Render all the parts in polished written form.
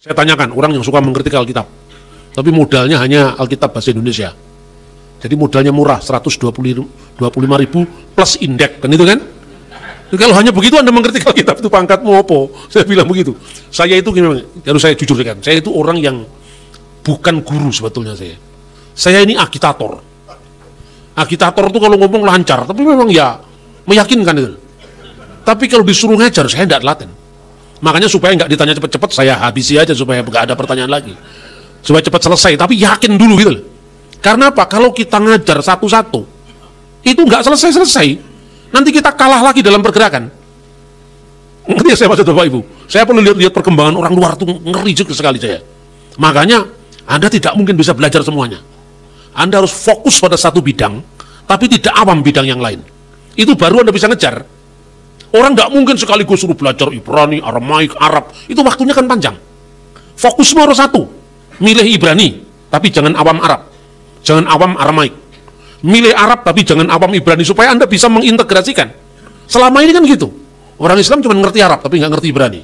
Saya tanyakan orang yang suka mengkritik Alkitab, tapi modalnya hanya Alkitab bahasa Indonesia. Jadi modalnya murah, 125.000 plus indeks, kan itu kan? Jadi kalau hanya begitu Anda mengkritik Alkitab, itu pangkatmu apa? Saya bilang begitu. Saya itu gimana? Harus saya jujur kan, saya itu orang yang bukan guru sebetulnya saya. Saya ini agitator. Agitator itu kalau ngomong lancar, tapi memang ya meyakinkan itu. Tapi kalau disuruh ngajar, saya tidak telaten. Makanya supaya nggak ditanya cepat-cepat, saya habisi aja supaya nggak ada pertanyaan lagi. Supaya cepat selesai, tapi yakin dulu gitu loh. Karena apa? Kalau kita ngajar satu-satu, itu nggak selesai-selesai. Nanti kita kalah lagi dalam pergerakan. Ngerti ya saya maksud Bapak Ibu? Saya perlu lihat perkembangan orang luar tuh, ngeri juga sekali saya. Makanya Anda tidak mungkin bisa belajar semuanya. Anda harus fokus pada satu bidang, tapi tidak awam bidang yang lain. Itu baru Anda bisa ngejar. Orang nggak mungkin sekaligus suruh belajar Ibrani, Aramaik, Arab. Itu waktunya kan panjang. Fokusmu harus satu. Milih Ibrani, tapi jangan awam Arab. Jangan awam Aramaik. Milih Arab, tapi jangan awam Ibrani. Supaya Anda bisa mengintegrasikan. Selama ini kan gitu. Orang Islam cuma ngerti Arab, tapi nggak ngerti Ibrani.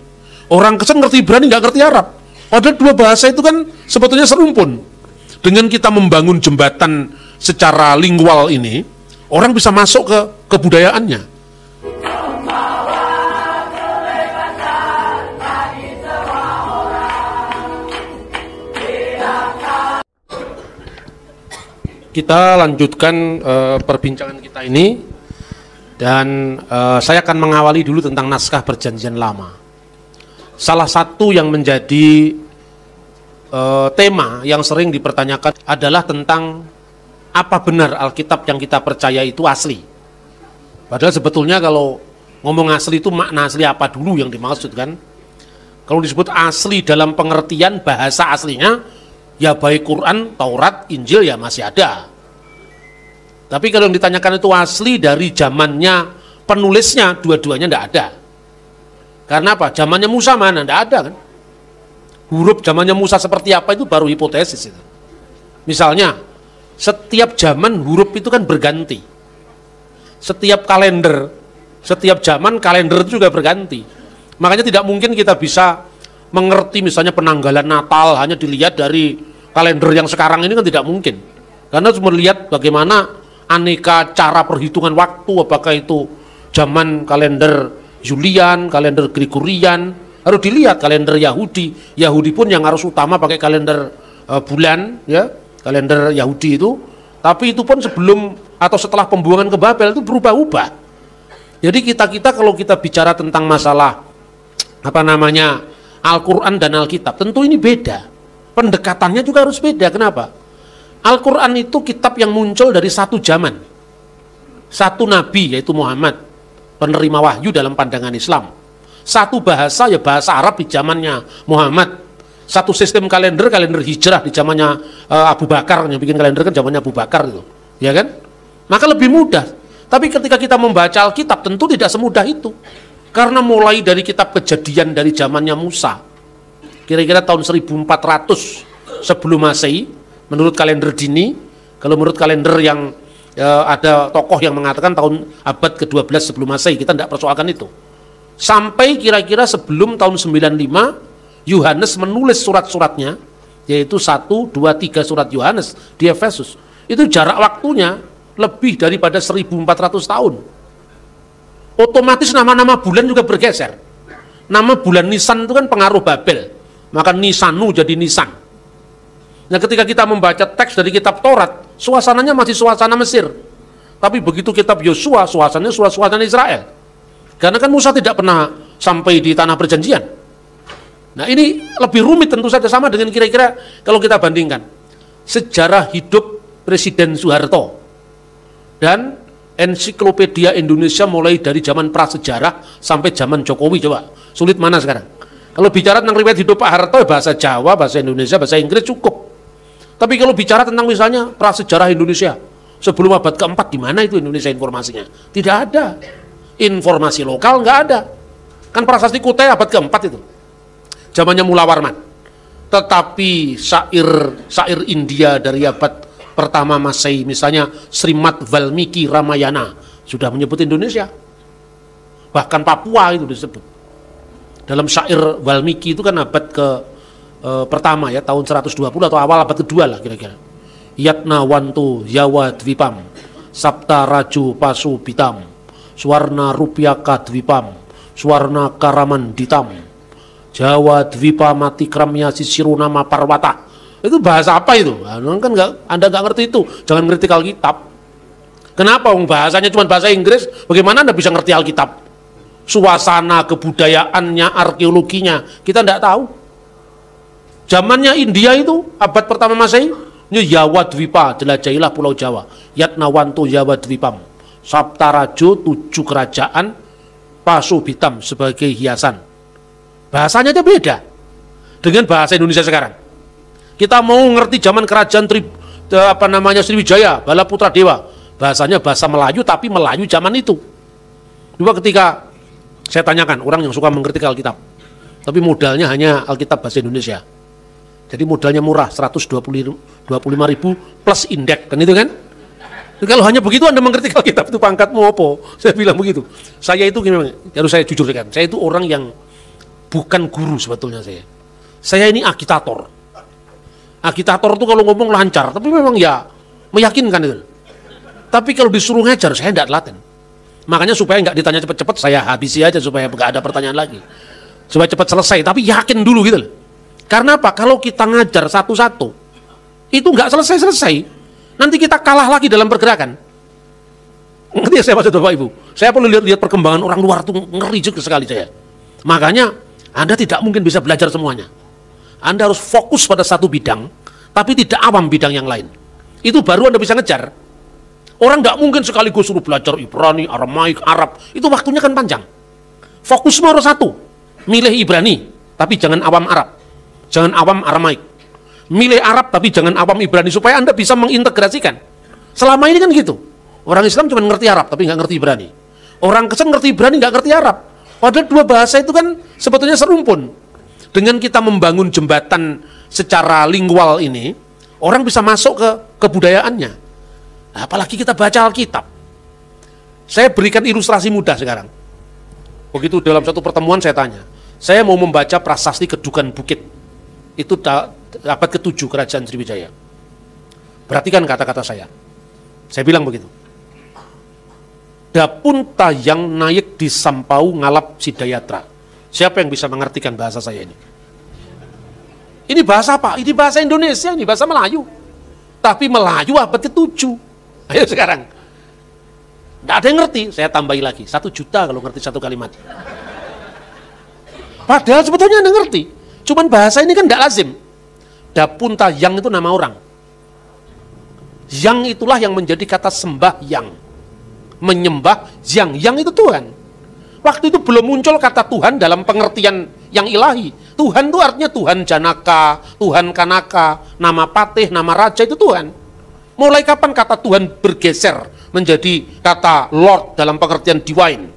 Orang Kristen ngerti Ibrani, nggak ngerti Arab. Padahal dua bahasa itu kan sebetulnya serumpun. Dengan kita membangun jembatan secara lingual ini, orang bisa masuk ke kebudayaannya. Kita lanjutkan perbincangan kita ini, dan saya akan mengawali dulu tentang naskah Perjanjian Lama. Salah satu yang menjadi tema yang sering dipertanyakan adalah tentang apa benar Alkitab yang kita percaya itu asli. Padahal sebetulnya kalau ngomong asli itu makna asli apa dulu yang dimaksud kan? Kalau disebut asli dalam pengertian bahasa aslinya, ya baik Quran, Taurat, Injil ya masih ada. Tapi kalau yang ditanyakan itu asli dari zamannya penulisnya, dua-duanya tidak ada. Karena apa? Zamannya Musa mana? Tidak ada kan? Huruf zamannya Musa seperti apa itu baru hipotesis itu. Misalnya, setiap zaman huruf itu kan berganti. Setiap kalender, setiap zaman kalender itu juga berganti. Makanya tidak mungkin kita bisa mengerti misalnya penanggalan Natal hanya dilihat dari kalender yang sekarang ini kan tidak mungkin. Karena harus melihat bagaimana aneka cara perhitungan waktu, apakah itu zaman kalender Julian, kalender Gregorian, harus dilihat kalender Yahudi. Yahudi pun yang harus utama pakai kalender bulan, ya, kalender Yahudi itu. Tapi itu pun sebelum atau setelah pembuangan ke Babel itu berubah-ubah. Jadi kita kalau kita bicara tentang masalah apa namanya Al-Quran dan Alkitab, tentu ini beda. Pendekatannya juga harus beda. Kenapa? Al-Quran itu kitab yang muncul dari satu zaman. Satu nabi, yaitu Muhammad, penerima wahyu dalam pandangan Islam. Satu bahasa, ya bahasa Arab di zamannya Muhammad. Satu sistem kalender hijrah di zamannya Abu Bakar. Yang bikin kalender kan zamannya Abu Bakar itu. Ya kan? Maka lebih mudah. Tapi ketika kita membaca Alkitab, tentu tidak semudah itu. Karena mulai dari kitab Kejadian dari zamannya Musa, kira-kira tahun 1400 sebelum Masehi, menurut kalender dini. Kalau menurut kalender yang ada tokoh yang mengatakan tahun abad ke-12 sebelum Masehi, kita tidak persoalkan itu. Sampai kira-kira sebelum tahun 95, Yohanes menulis surat-suratnya, yaitu 1, 2, 3 surat Yohanes di Efesus. Itu jarak waktunya lebih daripada 1400 tahun. Otomatis nama-nama bulan juga bergeser. Nama bulan Nisan itu kan pengaruh Babel, maka Nisanu jadi Nisan. Nah, ketika kita membaca teks dari kitab Taurat, suasananya masih suasana Mesir. Tapi begitu kitab Yosua, suasananya suasana Israel. Karena kan Musa tidak pernah sampai di tanah perjanjian. Nah, ini lebih rumit tentu saja, sama dengan kira-kira kalau kita bandingkan sejarah hidup Presiden Soeharto dan ensiklopedia Indonesia mulai dari zaman prasejarah sampai zaman Jokowi. Coba, sulit mana sekarang? Kalau bicara tentang riwayat hidup Pak Harto, bahasa Jawa, bahasa Indonesia, bahasa Inggris cukup. Tapi kalau bicara tentang misalnya prasejarah Indonesia sebelum abad keempat, di mana itu Indonesia informasinya? Tidak ada. Informasi lokal nggak ada. Kan Prasasti Kutai abad keempat itu, zamannya Mula Warman. Tetapi syair India dari abad pertama Masehi, misalnya Srimad Valmiki Ramayana, sudah menyebut Indonesia. Bahkan Papua itu disebut. Dalam syair Valmiki itu kan abad ke pertama ya, tahun 120 atau awal abad kedua lah kira-kira. Yatna wantu Yawa Dwipam Sapta Raju Pasu Bitam Swarna Rupiaka Dwipam Swarna Karaman Ditam Jawa Dwipa Mati Kramya Sisirunama Parwata. Itu bahasa apa itu? Nah, kan Anda nggak ngerti itu, jangan ngerti Alkitab. Kenapa? Bahasanya cuma bahasa Inggris, bagaimana Anda bisa ngerti Alkitab? Suasana kebudayaannya, arkeologinya kita tidak tahu. Zamannya India itu abad pertama Masehi, Yawa Dwipa, jelajahilah pulau Jawa. Yatnawanto Yawa Dwipam Saptarajo, 7 kerajaan, Pasu Bitam sebagai hiasan. Bahasanya aja beda dengan bahasa Indonesia sekarang. Kita mau ngerti zaman kerajaan Sriwijaya, Balaputra Dewa, bahasanya bahasa Melayu, tapi Melayu zaman itu. Coba ketika saya tanyakan orang yang suka mengerti Alkitab, tapi modalnya hanya Alkitab bahasa Indonesia. Jadi modalnya murah, 125.000 plus indeks, kan itu kan? Kalau hanya begitu Anda mengerti Alkitab itu pangkatmu apa? Saya bilang begitu. Saya itu gimana? Harus saya jujur kan, saya itu orang yang bukan guru sebetulnya saya. Saya ini agitator. Agitator itu kalau ngomong lancar, tapi memang ya meyakinkan itu. Tapi kalau disuruh ngajar, saya tidak telaten. Makanya supaya nggak ditanya cepat-cepat, saya habisi aja supaya nggak ada pertanyaan lagi. Supaya cepat selesai, tapi yakin dulu gitu loh. Karena apa? Kalau kita ngajar satu-satu, itu nggak selesai-selesai. Nanti kita kalah lagi dalam pergerakan. Ngerti ya saya maksud Bapak Ibu? Saya perlu lihat perkembangan orang luar tuh, ngeri juga sekali saya. Makanya Anda tidak mungkin bisa belajar semuanya. Anda harus fokus pada satu bidang, tapi tidak awam bidang yang lain. Itu baru Anda bisa ngejar. Orang nggak mungkin sekaligus suruh belajar Ibrani, Aramaik, Arab. Itu waktunya kan panjang. Fokusmu harus satu. Milih Ibrani, tapi jangan awam Arab. Jangan awam Aramaik. Milih Arab, tapi jangan awam Ibrani. Supaya Anda bisa mengintegrasikan. Selama ini kan gitu. Orang Islam cuma ngerti Arab, tapi nggak ngerti Ibrani. Orang Kristen ngerti Ibrani, nggak ngerti Arab. Padahal dua bahasa itu kan sebetulnya serumpun. Dengan kita membangun jembatan secara lingual ini, orang bisa masuk ke kebudayaannya. Apalagi kita baca Alkitab. Saya berikan ilustrasi mudah sekarang. Begitu dalam satu pertemuan saya tanya, saya mau membaca prasasti Kedukan Bukit. Itu abad ke-7 Kerajaan Sriwijaya. Perhatikan kata-kata saya. Saya bilang begitu. Dapun tayang naik di Sampau ngalap Sidayatra. Siapa yang bisa mengartikan bahasa saya ini? Ini bahasa apa? Ini bahasa Indonesia, ini bahasa Melayu. Tapi Melayu abad ke-7. Ayo sekarang. Tidak ada yang ngerti, saya tambahi lagi. 1 juta kalau ngerti satu kalimat. Padahal sebetulnya Anda ngerti. Cuman bahasa ini kan tidak lazim. Dapunta yang itu nama orang. Yang itulah yang menjadi kata sembah yang. Menyembah yang itu Tuhan. Waktu itu belum muncul kata Tuhan dalam pengertian yang ilahi. Tuhan itu artinya Tuhan Janaka, Tuhan Kanaka, nama Patih, nama Raja itu Tuhan. Mulai kapan kata Tuhan bergeser menjadi kata Lord dalam pengertian divine?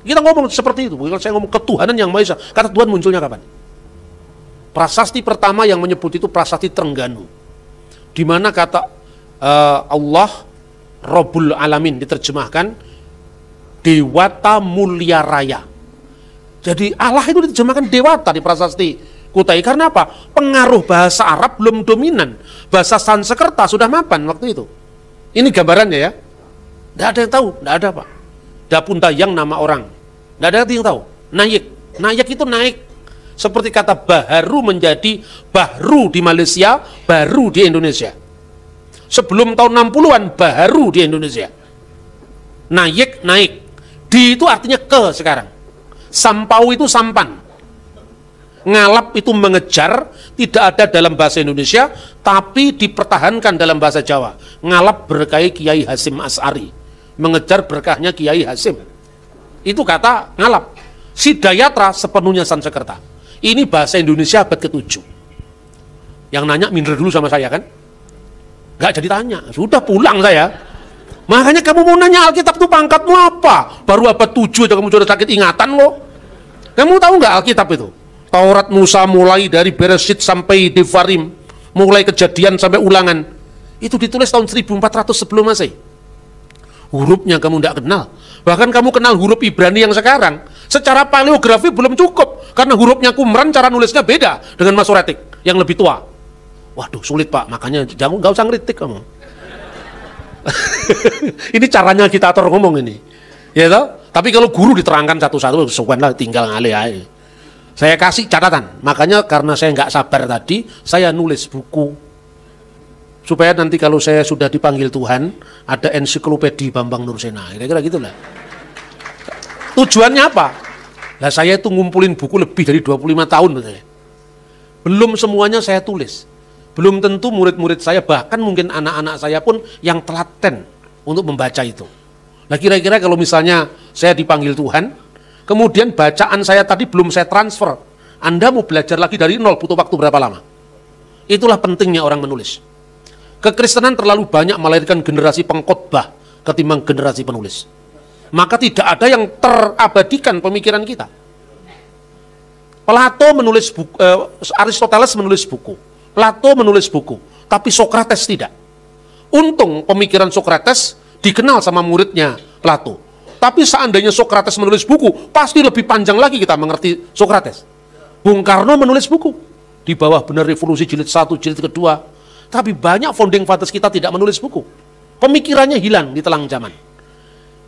Kita ngomong seperti itu. Kalau saya ngomong ketuhanan yang Maha Esa, kata Tuhan munculnya kapan? Prasasti pertama yang menyebut itu prasasti Trengganu, di mana kata Allah Rabbul Alamin diterjemahkan Dewata Mulia Raya. Jadi Allah itu diterjemahkan Dewata di prasasti Kutai. Karena apa? Pengaruh bahasa Arab belum dominan. Bahasa Sanskerta sudah mapan waktu itu. Ini gambarannya ya. Tidak ada yang tahu, tidak ada Pak. Dapuntayang nama orang. Tidak ada yang tahu. Naik. Naik itu naik. Seperti kata baharu menjadi bahru di Malaysia, baru di Indonesia. Sebelum tahun 60-an, baharu di Indonesia. Naik, naik. Di itu artinya ke sekarang. Sampau itu sampan. Ngalap itu mengejar, tidak ada dalam bahasa Indonesia, tapi dipertahankan dalam bahasa Jawa. Ngalap berkah Kiai Hasim As'ari. Mengejar berkahnya Kiai Hasim. Itu kata ngalap. Sidayatra sepenuhnya Sanskerta. Ini bahasa Indonesia abad ke-7. Yang nanya minder dulu sama saya kan? Gak jadi tanya, sudah pulang saya. Makanya kamu mau nanya Alkitab itu pangkatmu apa? Baru abad 7 aja kamu sudah sakit ingatan loh. Kamu tahu nggak Alkitab itu? Taurat Musa mulai dari Bereshit sampai Devarim, mulai Kejadian sampai Ulangan, itu ditulis tahun 1400 sebelum Masehi. hurufnya kamu tidak kenal. Bahkan kamu kenal huruf Ibrani yang sekarang, secara paleografi belum cukup, karena hurufnya Qumran cara nulisnya beda dengan Masoretik yang lebih tua. Waduh, sulit Pak, makanya jangan, nggak usah ngeritik kamu. Ini caranya kita atur ngomong ini, ya toh? Tapi kalau guru diterangkan satu-satu, sesuai lah, tinggal ngalih aja. Saya kasih catatan, makanya karena saya nggak sabar tadi, saya nulis buku supaya nanti kalau saya sudah dipanggil Tuhan, ada ensiklopedi Bambang Nursena, kira-kira gitulah. Tujuannya apa? Nah, saya itu ngumpulin buku lebih dari 25 tahun betulnya. Belum semuanya saya tulis. Belum tentu murid-murid saya, bahkan mungkin anak-anak saya pun yang telaten untuk membaca itu. Nah, kira-kira kalau misalnya saya dipanggil Tuhan, kemudian bacaan saya tadi belum saya transfer, Anda mau belajar lagi dari nol, butuh waktu berapa lama? Itulah pentingnya orang menulis. Kekristenan terlalu banyak melahirkan generasi pengkhotbah ketimbang generasi penulis. Maka tidak ada yang terabadikan pemikiran kita. Plato menulis buku, Aristoteles menulis buku, Plato menulis buku, tapi Sokrates tidak. Untung pemikiran Sokrates dikenal sama muridnya Plato. Tapi seandainya Sokrates menulis buku, pasti lebih panjang lagi kita mengerti Sokrates. Bung Karno menulis buku, di bawah Benar Revolusi jilid 1, jilid kedua. Tapi banyak founding fathers kita tidak menulis buku. Pemikirannya hilang di telang zaman.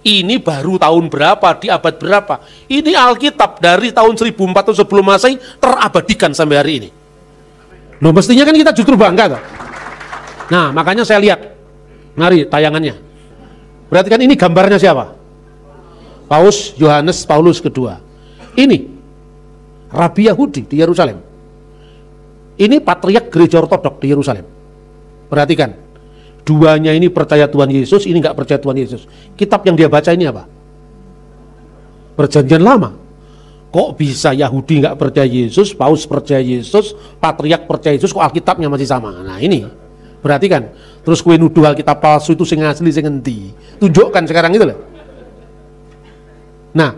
Ini baru tahun berapa, di abad berapa. Ini Alkitab dari tahun 1400 sebelum Masehi terabadikan sampai hari ini. Loh, mestinya kan kita justru bangga toh. Nah, makanya saya lihat. Mari tayangannya. Perhatikan ini gambarnya siapa? Paus Yohanes Paulus kedua. Ini Rabi Yahudi di Yerusalem. Ini Patriark Gereja Ortodok di Yerusalem. Perhatikan, duanya ini percaya Tuhan Yesus, ini nggak percaya Tuhan Yesus. Kitab yang dia baca ini apa? Perjanjian Lama. Kok bisa Yahudi nggak percaya Yesus, Paus percaya Yesus, Patriark percaya Yesus, kok Alkitabnya masih sama? Nah ini, perhatikan. Terus kue nuduh Alkitab palsu itu sing asli sing endi? Tunjukkan sekarang itu loh. Nah,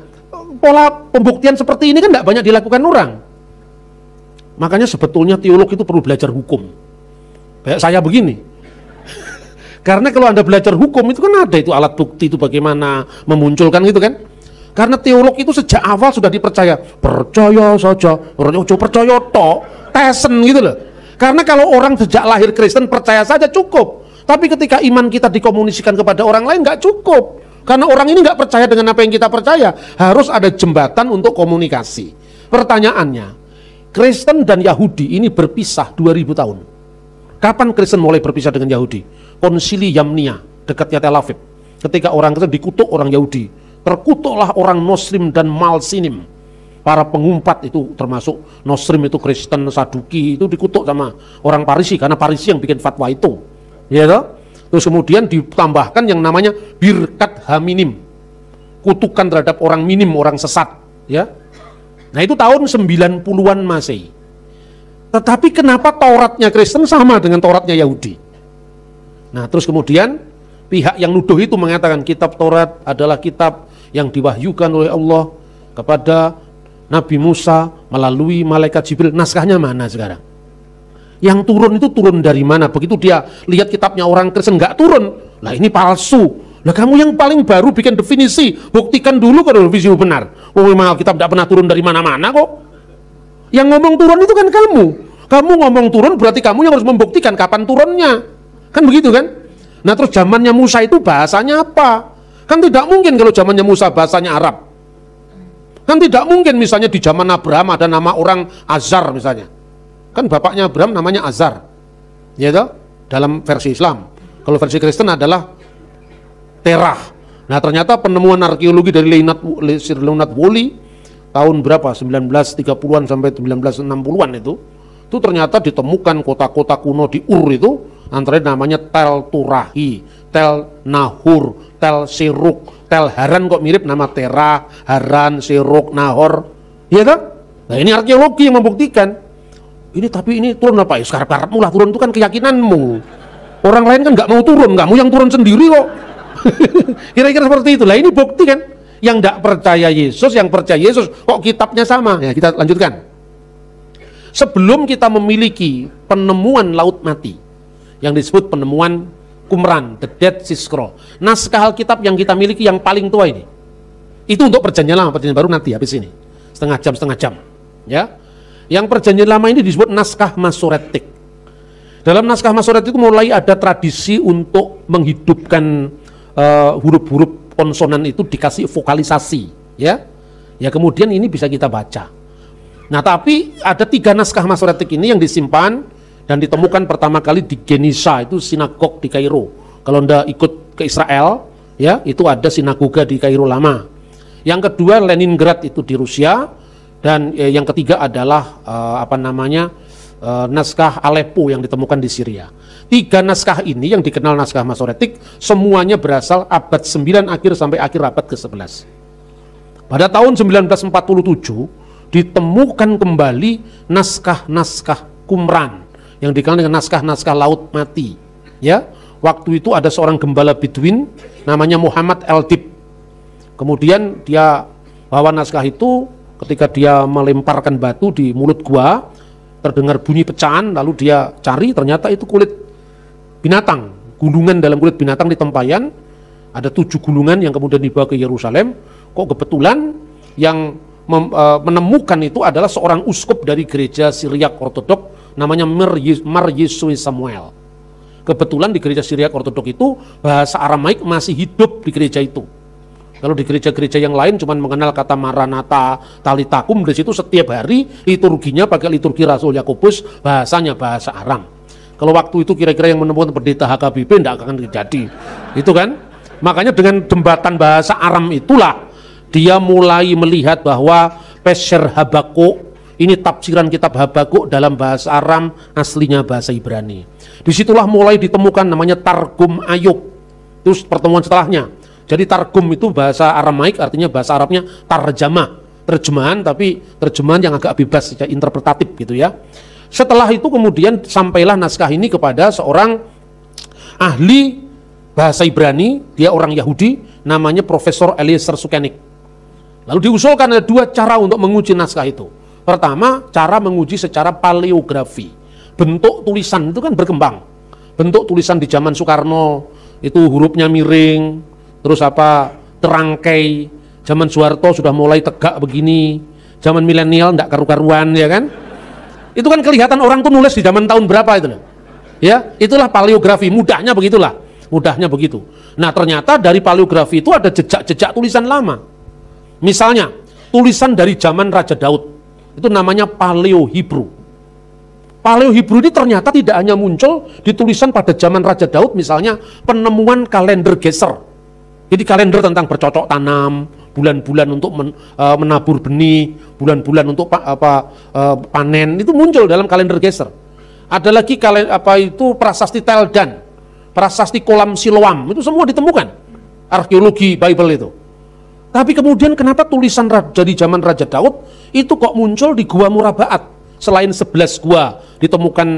pola pembuktian seperti ini kan nggak banyak dilakukan orang. Makanya sebetulnya teolog itu perlu belajar hukum. Kayak saya begini. Karena kalau Anda belajar hukum itu kan ada itu alat bukti itu bagaimana memunculkan gitu kan. Karena teolog itu sejak awal sudah dipercaya. Percaya saja, percaya tok, tesen gitu loh. Karena kalau orang sejak lahir Kristen percaya saja cukup. Tapi ketika iman kita dikomunikasikan kepada orang lain nggak cukup. Karena orang ini nggak percaya dengan apa yang kita percaya. Harus ada jembatan untuk komunikasi. Pertanyaannya, Kristen dan Yahudi ini berpisah 2000 tahun. Kapan Kristen mulai berpisah dengan Yahudi? Konsili Yamnia, dekatnya Tel Aviv. Ketika orang Kristen dikutuk orang Yahudi. Terkutuklah orang Nosrim dan Malsinim. Para pengumpat itu termasuk Nosrim itu Kristen, Saduki itu dikutuk sama orang Parisi. Karena Parisi yang bikin fatwa itu. Ya toh? Terus kemudian ditambahkan yang namanya Birkat Haminim. Kutukan terhadap orang minim, orang sesat. Ya. Nah itu tahun 90-an Masehi. Tetapi kenapa Tauratnya Kristen sama dengan Tauratnya Yahudi? Nah terus kemudian pihak yang nuduh itu mengatakan kitab Taurat adalah kitab yang diwahyukan oleh Allah kepada Nabi Musa melalui malaikat Jibril. Naskahnya mana sekarang? Yang turun itu turun dari mana? Begitu dia lihat kitabnya orang Kristen nggak turun, lah ini palsu. Lah kamu yang paling baru bikin definisi, buktikan dulu kalau definisi benar. Oh memang Alkitab tidak pernah turun dari mana-mana kok. Yang ngomong turun itu kan kamu. Kamu ngomong turun berarti kamu yang harus membuktikan kapan turunnya. Kan begitu kan? Nah terus zamannya Musa itu bahasanya apa? Kan tidak mungkin kalau zamannya Musa bahasanya Arab. Kan tidak mungkin misalnya di zaman Abraham ada nama orang Azar misalnya. Kan bapaknya Abraham namanya Azar. Ya toh? Dalam versi Islam. Kalau versi Kristen adalah Terah. Nah ternyata penemuan arkeologi dari Leonard Woolley tahun berapa? 1930-an sampai 1960-an itu ternyata ditemukan kota-kota kuno di Ur itu, antara namanya Tel Turahi, Tel Nahur, Tel Seruk, Tel Haran kok mirip nama Terah, Haran, Seruk, Nahor. Iya kan? Nah ini arkeologi yang membuktikan. Ini tapi ini turun apa ya? Sekarang lah turun itu kan keyakinanmu. Orang lain kan nggak mau turun, kamu yang turun sendiri kok. Kira-kira seperti itu. Lah ini bukti kan? Yang tidak percaya Yesus, yang percaya Yesus, kok kitabnya sama? Ya kita lanjutkan. Sebelum kita memiliki penemuan laut mati, yang disebut penemuan Qumran, The Dead Sea Scroll. Naskah Alkitab yang kita miliki yang paling tua ini. Itu untuk perjanjian lama, perjanjian baru nanti habis ini. Setengah jam. Ya. Yang perjanjian lama ini disebut naskah Masoretik. Dalam naskah Masoretik itu mulai ada tradisi untuk menghidupkan huruf-huruf konsonan itu dikasih vokalisasi, ya. Ya kemudian ini bisa kita baca. Nah, tapi ada 3 naskah Masoretik ini yang disimpan dan ditemukan pertama kali di Genisa, itu sinagog di Kairo. Kalau Anda ikut ke Israel, ya, itu ada sinagoga di Kairo lama. Yang kedua Leningrad itu di Rusia, dan yang ketiga adalah naskah Aleppo yang ditemukan di Syria. 3 naskah ini yang dikenal naskah Masoretik semuanya berasal abad 9 akhir sampai akhir abad ke-11. Pada tahun 1947 ditemukan kembali naskah-naskah Qumran yang dikenal dengan naskah-naskah Laut Mati. Ya, waktu itu ada seorang gembala Bedouin namanya Muhammad El-Dib. Kemudian dia bawa naskah itu, ketika dia melemparkan batu di mulut gua, terdengar bunyi pecahan, lalu dia cari, ternyata itu kulit binatang, gulungan dalam kulit binatang di tempayan. Ada 7 gulungan yang kemudian dibawa ke Yerusalem. Kok kebetulan yang menemukan itu adalah seorang uskup dari gereja Syriak Ortodok namanya Mar Yesui Samuel. Kebetulan di gereja Syriak Ortodok itu bahasa Aramaik masih hidup di gereja itu. Kalau di gereja-gereja yang lain cuma mengenal kata Maranatha, Talitakum, di situ setiap hari liturginya pakai liturgi Rasul Yakobus, bahasanya bahasa Aram. Kalau waktu itu kira-kira yang menemukan pendeta HKBP tidak akan terjadi. Itu kan? Makanya dengan jembatan bahasa Aram itulah dia mulai melihat bahwa Pesher Habakuk ini tafsiran kitab Habakuk dalam bahasa Aram, aslinya bahasa Ibrani. Disitulah mulai ditemukan namanya Targum Ayub. Terus pertemuan setelahnya. Jadi Targum itu bahasa Aramaik, artinya bahasa Arabnya tarjamah, terjemahan, tapi terjemahan yang agak bebas, interpretatif gitu ya. Setelah itu kemudian sampailah naskah ini kepada seorang ahli bahasa Ibrani, dia orang Yahudi, namanya Profesor Eliezer Sukenik. Lalu diusulkan ada 2 cara untuk menguji naskah itu. Pertama, cara menguji secara paleografi. Bentuk tulisan itu kan berkembang. Bentuk tulisan di zaman Soekarno itu hurufnya miring, terus terangkai. Zaman Soeharto sudah mulai tegak begini. Zaman milenial enggak karu-karuan, ya kan? Itu kan kelihatan orang tuh nulis di zaman tahun berapa itu loh. Ya, itulah paleografi, mudahnya begitulah. Mudahnya begitu. Nah, ternyata dari paleografi itu ada jejak-jejak tulisan lama. Misalnya, tulisan dari zaman Raja Daud, itu namanya Paleo-Hebrew. Paleo-Hebrew ini ternyata tidak hanya muncul di tulisan pada zaman Raja Daud, misalnya penemuan kalender Geser. Jadi kalender tentang bercocok tanam, bulan-bulan untuk menabur benih, bulan-bulan untuk panen, itu muncul dalam kalender Geser. Ada lagi prasasti Teldan, prasasti Kolam Siloam, itu semua ditemukan. Arkeologi Bible itu. Tapi kemudian kenapa tulisan dari zaman Raja Daud itu kok muncul di Gua Murabaat? Selain 11 gua ditemukan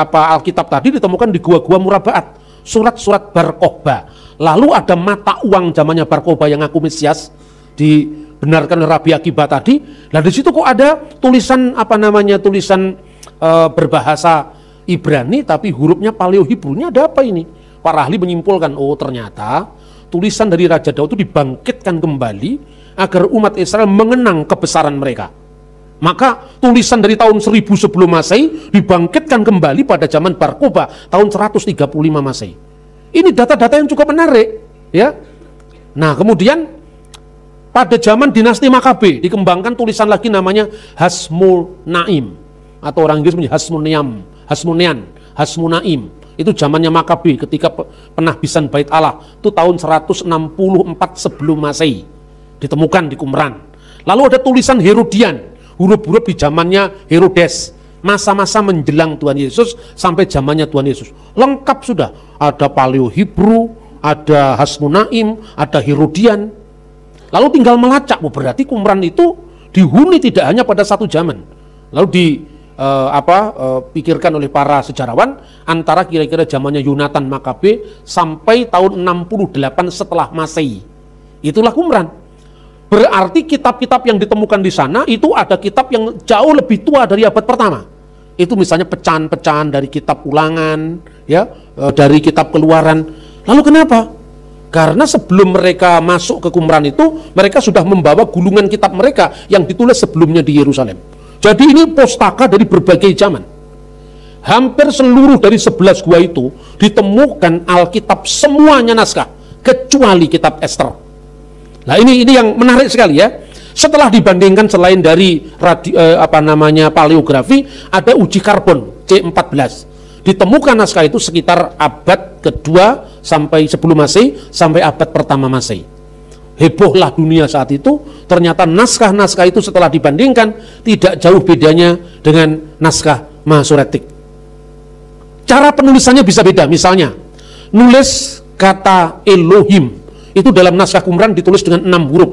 Alkitab tadi ditemukan di gua-gua Murabaat, surat-surat Bar Kokhba. Lalu ada mata uang zamannya Bar Kokhba yang aku Mesias dibenarkan oleh Rabi Akiba tadi. Nah di situ kok ada tulisan tulisan berbahasa Ibrani tapi hurufnya Paleo-Hebrew. Ini ada apa ini? Para ahli menyimpulkan, oh ternyata tulisan dari Raja Daud itu dibangkitkan kembali agar umat Israel mengenang kebesaran mereka. Maka tulisan dari tahun 1000 sebelum Masehi dibangkitkan kembali pada zaman Bar Kokhba tahun 135 Masehi. Ini data-data yang cukup menarik, ya. Nah, kemudian pada zaman dinasti Makabe dikembangkan tulisan lagi namanya Hasmonaim, atau orang Inggris punya Hasmonaim. Itu zamannya Makabe ketika penahbisan Bait Allah, itu tahun 164 sebelum Masehi ditemukan di Qumran. Lalu ada tulisan Herodian, huruf-huruf di zamannya Herodes, masa-masa menjelang Tuhan Yesus sampai zamannya Tuhan Yesus. Lengkap sudah, ada Paleo-Hebrew, ada Hasmonaim, ada Herodian. Lalu tinggal melacak, berarti Qumran itu dihuni tidak hanya pada satu zaman. Lalu pikirkan oleh para sejarawan antara kira-kira zamannya Yonatan Makabe sampai tahun 68 setelah Masehi. Itulah Qumran. Berarti kitab-kitab yang ditemukan di sana itu ada kitab yang jauh lebih tua dari abad pertama. Itu misalnya pecahan-pecahan dari kitab Ulangan, ya, dari kitab Keluaran. Lalu kenapa? Karena sebelum mereka masuk ke Qumran itu, mereka sudah membawa gulungan kitab mereka yang ditulis sebelumnya di Yerusalem. Jadi ini pustaka dari berbagai zaman. Hampir seluruh dari 11 gua itu ditemukan Alkitab semuanya naskah, kecuali kitab Ester. Nah ini yang menarik sekali ya. Setelah dibandingkan selain dari paleografi, ada uji karbon C14. Ditemukan naskah itu sekitar abad kedua sampai sebelum Masehi sampai abad pertama Masehi. Hebohlah dunia saat itu. Ternyata naskah-naskah itu setelah dibandingkan tidak jauh bedanya dengan naskah Masoretik. Cara penulisannya bisa beda. Misalnya nulis kata Elohim itu dalam naskah Qumran ditulis dengan 6 huruf.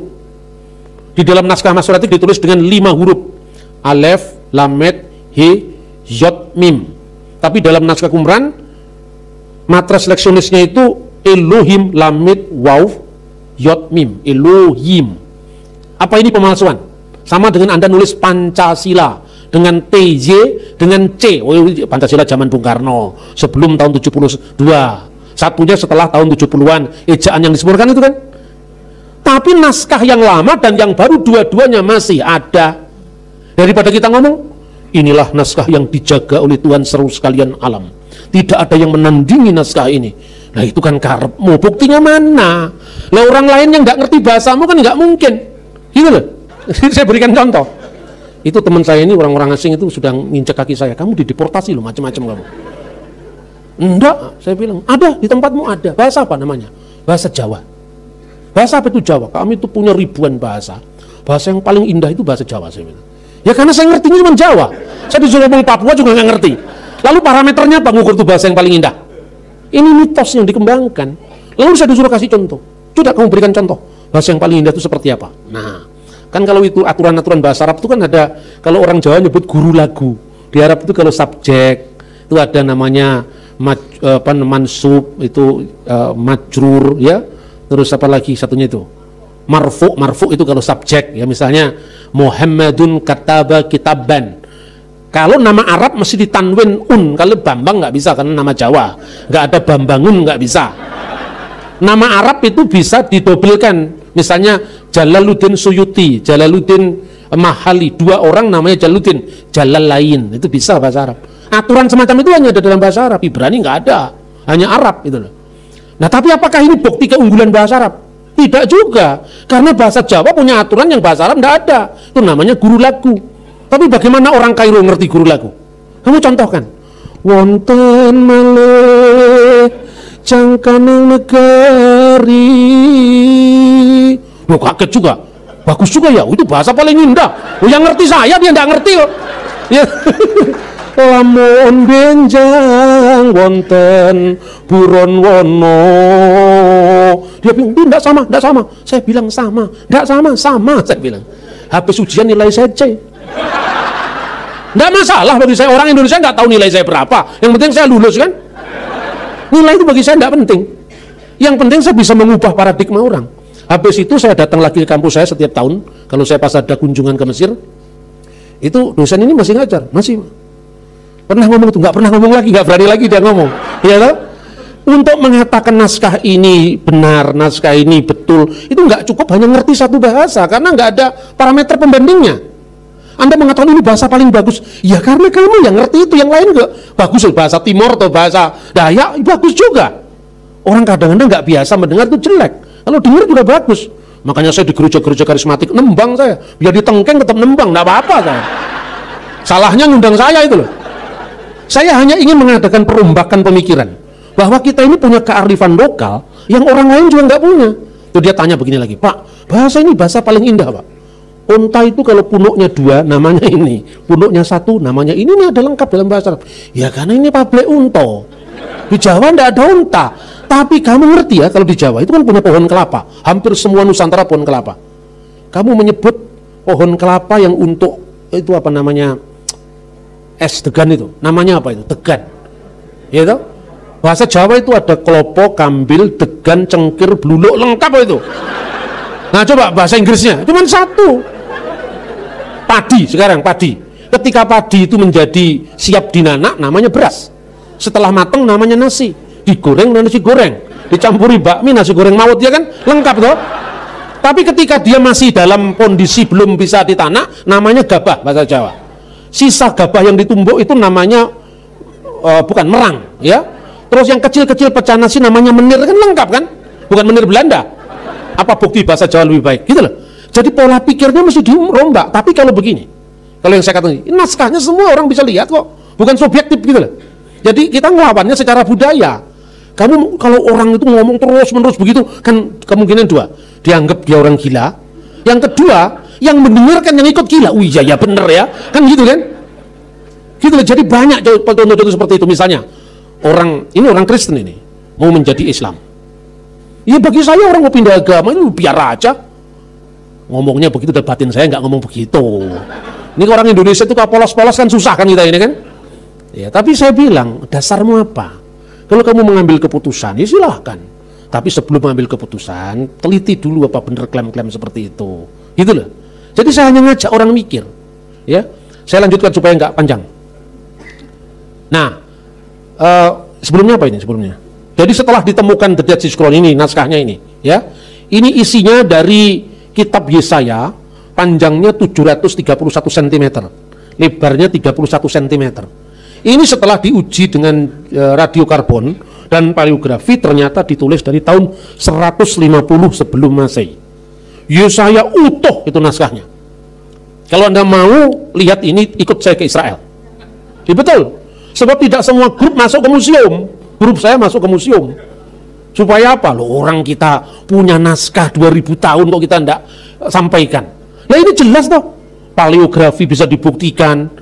Di dalam naskah Masoretik ditulis dengan 5 huruf. Alef, Lamed, He, Yod, Mim. Tapi dalam naskah Qumran matras leksionisnya itu Elohim, Lamed, Waw, Yod, Mim. Elohim. Apa ini pemalsuan? Sama dengan Anda nulis Pancasila dengan TJ dengan C. Oh, Pancasila zaman Bung Karno sebelum tahun 72. Satunya setelah tahun 70-an. Ejaan yang disempurnakan itu kan. Tapi naskah yang lama dan yang baru dua-duanya masih ada. Daripada kita ngomong, inilah naskah yang dijaga oleh Tuhan seru sekalian alam. Tidak ada yang menandingi naskah ini. Nah itu kan karepmu. Buktinya mana? Lah orang lain yang nggak ngerti bahasamu kan nggak mungkin. Gitu loh. Saya berikan contoh. Itu teman saya ini orang-orang asing itu sudah nginjek kaki saya. Kamu dideportasi loh, macam-macam kamu. Enggak, saya bilang, ada di tempatmu ada. Bahasa apa namanya? Bahasa Jawa. Bahasa apa itu Jawa? Kami itu punya ribuan bahasa. Bahasa yang paling indah itu bahasa Jawa, saya bilang. Ya karena saya ngertinya cuma Jawa. Saya disuruh ngomong Papua juga nggak ngerti. Lalu parameternya apa ngukur itu bahasa yang paling indah? Ini mitos yang dikembangkan. Lalu saya disuruh kasih contoh. Coba kamu berikan contoh. Bahasa yang paling indah itu seperti apa? Nah, kan kalau itu aturan-aturan bahasa Arab itu kan ada, kalau orang Jawa nyebut guru lagu. Di Arab itu kalau subjek itu ada namanya mansub, itu majrur ya. Terus apa lagi satunya itu? Marfu itu kalau subjek ya, misalnya Muhammadun kataba kitaban. Kalau nama Arab mesti ditanwin kalau Bambang nggak bisa karena nama Jawa. Nggak ada Bambangun, nggak bisa. Nama Arab itu bisa didobelkan. Misalnya Jalaluddin Suyuti, Jalaluddin Mahali, 2 orang namanya Jalaluddin, Jalal lain, itu bisa bahasa Arab. Aturan semacam itu hanya ada dalam bahasa Arab, Ibrani nggak ada, hanya Arab itu loh. Nah tapi apakah ini bukti keunggulan bahasa Arab? Tidak juga, karena bahasa Jawa punya aturan yang bahasa Arab nggak ada. Itu namanya guru lagu. Tapi bagaimana orang Kairo ngerti guru lagu? Kamu contohkan. Wonten malih jangkanang negari. Loh kaget juga. Bagus juga ya, itu bahasa paling indah. Oh, yang ngerti saya, dia nggak ngerti kok. Ya. Lamun benjang wonten buron wono. Dia bilang, enggak sama. Saya bilang sama. Enggak sama, saya bilang. Habis ujian nilai saya C. Enggak masalah bagi saya, orang Indonesia enggak tahu nilai saya berapa. Yang penting saya lulus kan. Nilai itu bagi saya enggak penting. Yang penting saya bisa mengubah paradigma orang. Habis itu saya datang lagi ke kampus saya setiap tahun. Kalau saya pas ada kunjungan ke Mesir, itu dosen ini masih ngajar, masih. Pernah ngomong itu, nggak pernah ngomong lagi, nggak berani lagi dia ngomong. Ya toh? Untuk mengatakan naskah ini benar, naskah ini betul, itu nggak cukup hanya ngerti satu bahasa, karena nggak ada parameter pembandingnya. Anda mengatakan ini bahasa paling bagus, ya karena kamu yang ngerti itu, yang lain nggak bagus. Bahasa Timur atau bahasa Dayak bagus juga. Orang kadang-kadang nggak biasa mendengar itu jelek, kalau dengar juga bagus. Makanya saya di gereja-gereja karismatik nembang saya, biar ditengkeng tetap nembang, nggak apa-apa saya. Salahnya ngundang saya itu loh. Saya hanya ingin mengadakan perombakan pemikiran bahwa kita ini punya kearifan lokal yang orang lain juga nggak punya. Tuh dia tanya begini lagi, Pak, bahasa ini bahasa paling indah, Pak. Unta itu kalau punuknya 2 namanya ini, punuknya 1 namanya ini ada lengkap dalam bahasa Arab. Ya karena ini pablek unta. Di Jawa nggak ada unta. Tapi kamu ngerti ya, kalau di Jawa itu kan punya pohon kelapa. Hampir semua Nusantara pohon kelapa. Kamu menyebut pohon kelapa yang untuk itu apa namanya? Es degan itu, namanya apa itu? Degan. Ya toh? Bahasa Jawa itu ada klopo, kambil, degan, cengkir, bluluk, lengkap itu. Nah coba bahasa Inggrisnya, cuma 1. Padi, sekarang padi. Ketika padi itu menjadi siap dinanak, namanya beras. Setelah matang namanya nasi. digoreng dan nasi goreng, dicampuri bakmi, nasi goreng mawut, ya kan? Lengkap toh. Tapi ketika dia masih dalam kondisi belum bisa ditanak, namanya gabah bahasa Jawa. Sisa gabah yang ditumbuk itu namanya bukan merang, ya. Terus yang kecil-kecil pecah nasi namanya menir, kan lengkap kan? Bukan menir Belanda. Apa bukti bahasa Jawa lebih baik? Gitu loh. Jadi pola pikirnya mesti dirombak. Tapi kalau begini, kalau yang saya katakan, naskahnya semua orang bisa lihat kok, bukan subjektif gitu loh. Jadi kita ngelawannya secara budaya. Kamu kalau orang itu ngomong terus-menerus begitu, kan kemungkinan dua, dianggap dia orang gila. Yang kedua, yang mendengarkan yang ikut gila. Oh iya ya bener ya, kan gitu kan? Gitu loh. Jadi banyak contoh-contoh seperti itu. Misalnya ini orang Kristen ini mau menjadi Islam. Ya bagi saya orang mau pindah agama itu biar aja. Ngomongnya begitu, dan batin saya nggak ngomong begitu. Ini orang Indonesia itu kalau polos-polos kan susah kan kita ini kan? Ya, tapi saya bilang, dasarmu apa? Kalau kamu mengambil keputusan, ya silahkan. Tapi sebelum mengambil keputusan, teliti dulu apa benar klaim-klaim seperti itu. Gitu loh. Jadi saya hanya ngajak orang mikir. Ya, saya lanjutkan supaya nggak panjang. Nah, sebelumnya apa ini? Sebelumnya. Jadi setelah ditemukan The Dead Sea Scroll ini, naskahnya ini, ya, ini isinya dari kitab Yesaya, panjangnya 731 cm, lebarnya 31 cm. Ini setelah diuji dengan radiokarbon dan paleografi, ternyata ditulis dari tahun 150 sebelum Masehi. Yesaya utuh itu naskahnya. Kalau Anda mau lihat ini, ikut saya ke Israel. Ya, betul. Sebab tidak semua grup masuk ke museum. Grup saya masuk ke museum. Supaya apa? Loh, orang kita punya naskah 2000 tahun kok kita tidak sampaikan. Nah ini jelas toh. Paleografi bisa dibuktikan.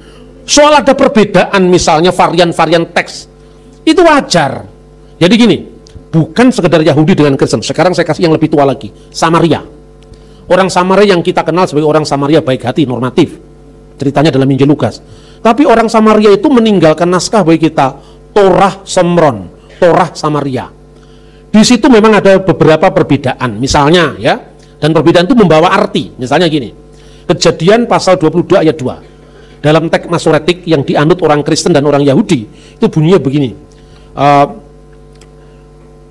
Soal ada perbedaan misalnya varian-varian teks, itu wajar. Jadi gini, bukan sekedar Yahudi dengan Kristen. Sekarang saya kasih yang lebih tua lagi, Samaria. Orang Samaria yang kita kenal sebagai orang Samaria baik hati, normatif. Ceritanya dalam Injil Lukas. Tapi orang Samaria itu meninggalkan naskah bagi kita, Torah Somron, Torah Samaria. Di situ memang ada beberapa perbedaan. Misalnya ya, dan perbedaan itu membawa arti. Misalnya gini, Kejadian pasal 22 ayat 2. Dalam teks Masoretik yang dianut orang Kristen dan orang Yahudi, itu bunyinya begini.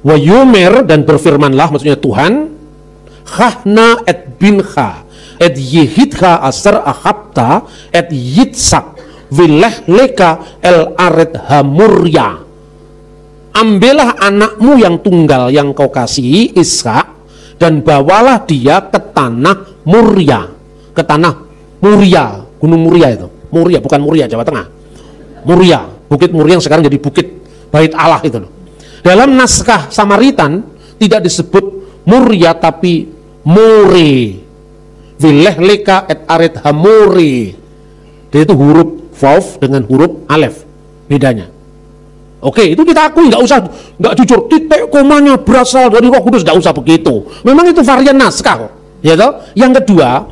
Wayomer, dan berfirmanlah, maksudnya Tuhan, Chachna et bincha et yehidcha aser achabta et yitsak vileh leka el aret hamurya. Ambillah anakmu yang tunggal yang kau kasihi, Ishak, dan bawalah dia ke tanah Muria. Ke tanah Muria, Gunung Muria itu. Muria, bukan Muria, Jawa Tengah. Muria, Bukit Muria yang sekarang jadi Bukit Bait Allah itu loh. Dalam naskah Samaritan tidak disebut Muria tapi More. Vileh leka et aret hamore. Dia itu huruf vav dengan huruf alef. Bedanya. Oke, itu kita akui, nggak jujur. Titik komanya berasal dari Roh Kudus, nggak usah begitu. Memang itu varian naskah, ya toh. Yang kedua,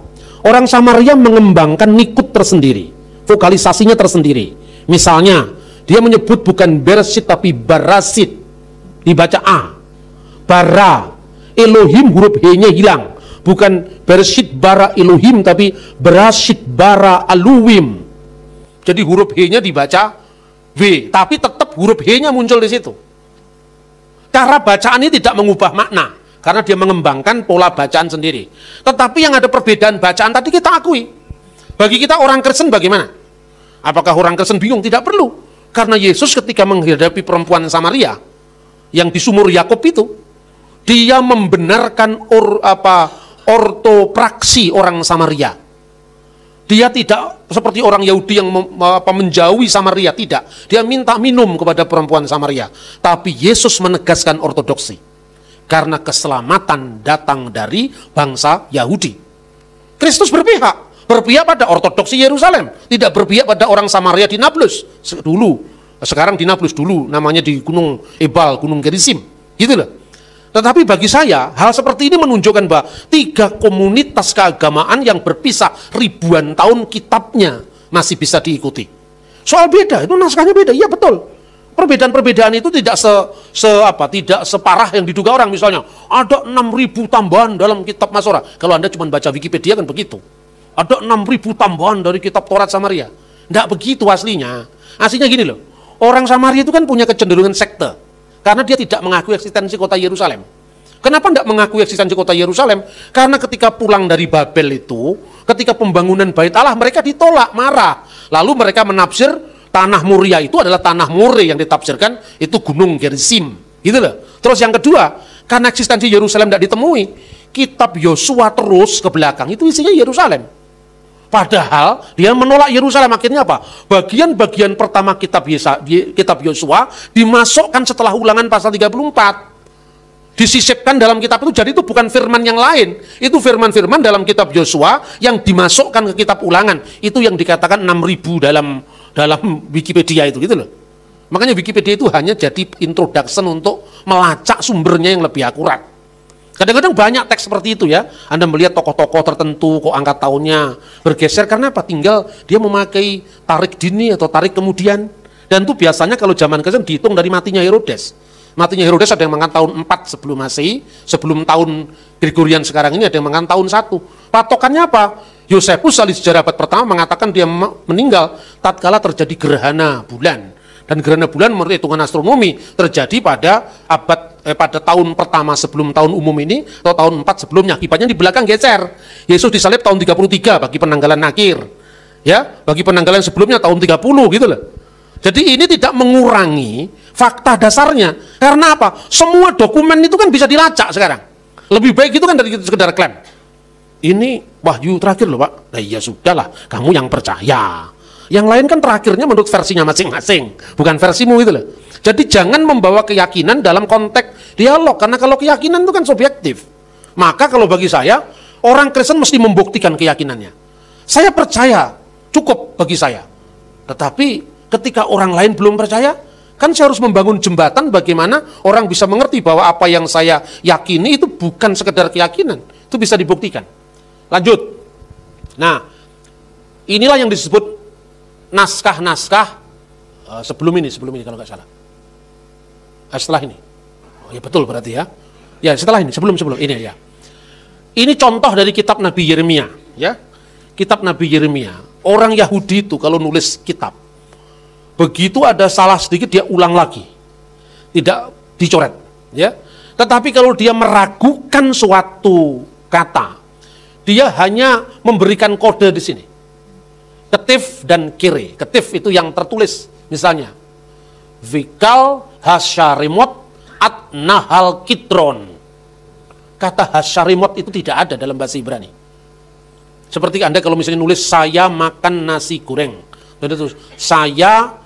orang Samaria mengembangkan nikut tersendiri, vokalisasinya tersendiri. Misalnya, dia menyebut bukan Bereshit tapi Barasit, dibaca A. Bara, Elohim huruf H-nya hilang, bukan Bereshit bara Elohim tapi Bereshit bara Aluwim. Jadi huruf H-nya dibaca W, tapi tetap huruf H-nya muncul di situ. Cara bacaan ini tidak mengubah makna, karena dia mengembangkan pola bacaan sendiri. Tetapi yang ada perbedaan bacaan tadi kita akui. Bagi kita orang Kristen bagaimana? Apakah orang Kristen bingung? Tidak perlu. Karena Yesus ketika menghadapi perempuan Samaria yang di sumur Yakub itu, dia membenarkan ortopraksi orang Samaria. Dia tidak seperti orang Yahudi yang menjauhi Samaria, tidak. Dia minta minum kepada perempuan Samaria. Tapi Yesus menegaskan ortodoksi. Karena keselamatan datang dari bangsa Yahudi. Kristus berpihak pada ortodoksi Yerusalem, tidak berpihak pada orang Samaria di Nablus dulu. Sekarang di Nablus, dulu namanya di Gunung Ebal, Gunung Gerizim, gitu loh. Tetapi bagi saya, hal seperti ini menunjukkan bahwa tiga komunitas keagamaan yang berpisah ribuan tahun kitabnya masih bisa diikuti. Soal beda, itu naskahnya beda, iya betul. Perbedaan-perbedaan itu tidak tidak separah yang diduga orang. Misalnya, ada 6.000 tambahan dalam kitab Masorah. Kalau Anda cuma baca Wikipedia kan begitu. Ada 6.000 tambahan dari kitab Taurat Samaria. Tidak begitu aslinya. Aslinya gini loh, orang Samaria itu kan punya kecenderungan sekte. Karena dia tidak mengakui eksistensi kota Yerusalem. Kenapa tidak mengakui eksistensi kota Yerusalem? Karena ketika pulang dari Babel itu, ketika pembangunan Bait Allah, mereka ditolak, marah. Lalu mereka menafsir tanah Moria itu adalah tanah More yang ditafsirkan itu gunung Gerizim. Gitu loh. Terus yang kedua, karena eksistensi Yerusalem tidak ditemui, kitab Yosua terus ke belakang, itu isinya Yerusalem. Padahal dia menolak Yerusalem. Akhirnya apa? Bagian-bagian pertama kitab Yosua dimasukkan setelah Ulangan pasal 34. Disisipkan dalam kitab itu, jadi itu bukan firman yang lain. Itu firman-firman dalam kitab Yosua yang dimasukkan ke kitab Ulangan. Itu yang dikatakan 6.000 dalam Wikipedia itu, gitu loh. Makanya Wikipedia itu hanya jadi introduction untuk melacak sumbernya yang lebih akurat. Kadang-kadang banyak teks seperti itu ya. Anda melihat tokoh-tokoh tertentu kok angka tahunnya bergeser karena apa? Tinggal dia memakai tarik dini atau tarik kemudian. Dan itu biasanya kalau zaman Kristen dihitung dari matinya Herodes. Matinya Herodes ada yang mengatakan tahun 4 sebelum Masehi, sebelum tahun Gregorian sekarang ini ada yang mengatakan tahun 1. Patokannya apa? Yosefus ahli sejarah abad pertama mengatakan dia meninggal tatkala terjadi gerhana bulan. Dan gerhana bulan menurut hitungan astronomi terjadi pada pada tahun pertama sebelum tahun umum ini atau tahun 4 sebelumnya. Akibatnya di belakang geser. Yesus disalib tahun 33 bagi penanggalan akhir. Ya, bagi penanggalan sebelumnya tahun 30 gitu loh. Jadi ini tidak mengurangi fakta dasarnya. Karena apa? Semua dokumen itu kan bisa dilacak sekarang. Lebih baik itu kan dari sekedar klaim. Ini wahyu terakhir loh Pak. Nah ya sudahlah, kamu yang percaya. Yang lain kan terakhirnya menurut versinya masing-masing, bukan versimu gitu loh. Jadi jangan membawa keyakinan dalam konteks dialog, karena kalau keyakinan itu kan subjektif. Maka kalau bagi saya, orang Kristen mesti membuktikan keyakinannya. Saya percaya, cukup bagi saya. Tetapi ketika orang lain belum percaya, kan saya harus membangun jembatan bagaimana orang bisa mengerti bahwa apa yang saya yakini itu bukan sekedar keyakinan, itu bisa dibuktikan. Lanjut. Nah, inilah yang disebut naskah-naskah sebelum ini kalau nggak salah. Setelah ini. Oh ya betul berarti ya. Ya setelah ini, sebelum ini ya. Ini contoh dari kitab Nabi Yeremia, ya. Kitab Nabi Yeremia. Orang Yahudi itu kalau nulis kitab, begitu ada salah sedikit dia ulang lagi. Tidak dicoret, ya. Tetapi kalau dia meragukan suatu kata, dia hanya memberikan kode di sini. Ketif dan kire. Ketif itu yang tertulis. Misalnya, Vikal Hasyarimot at Nahal Kidron. Kata Hasyarimot itu tidak ada dalam bahasa Ibrani. Seperti Anda kalau misalnya nulis, saya makan nasi goreng. Jadi saya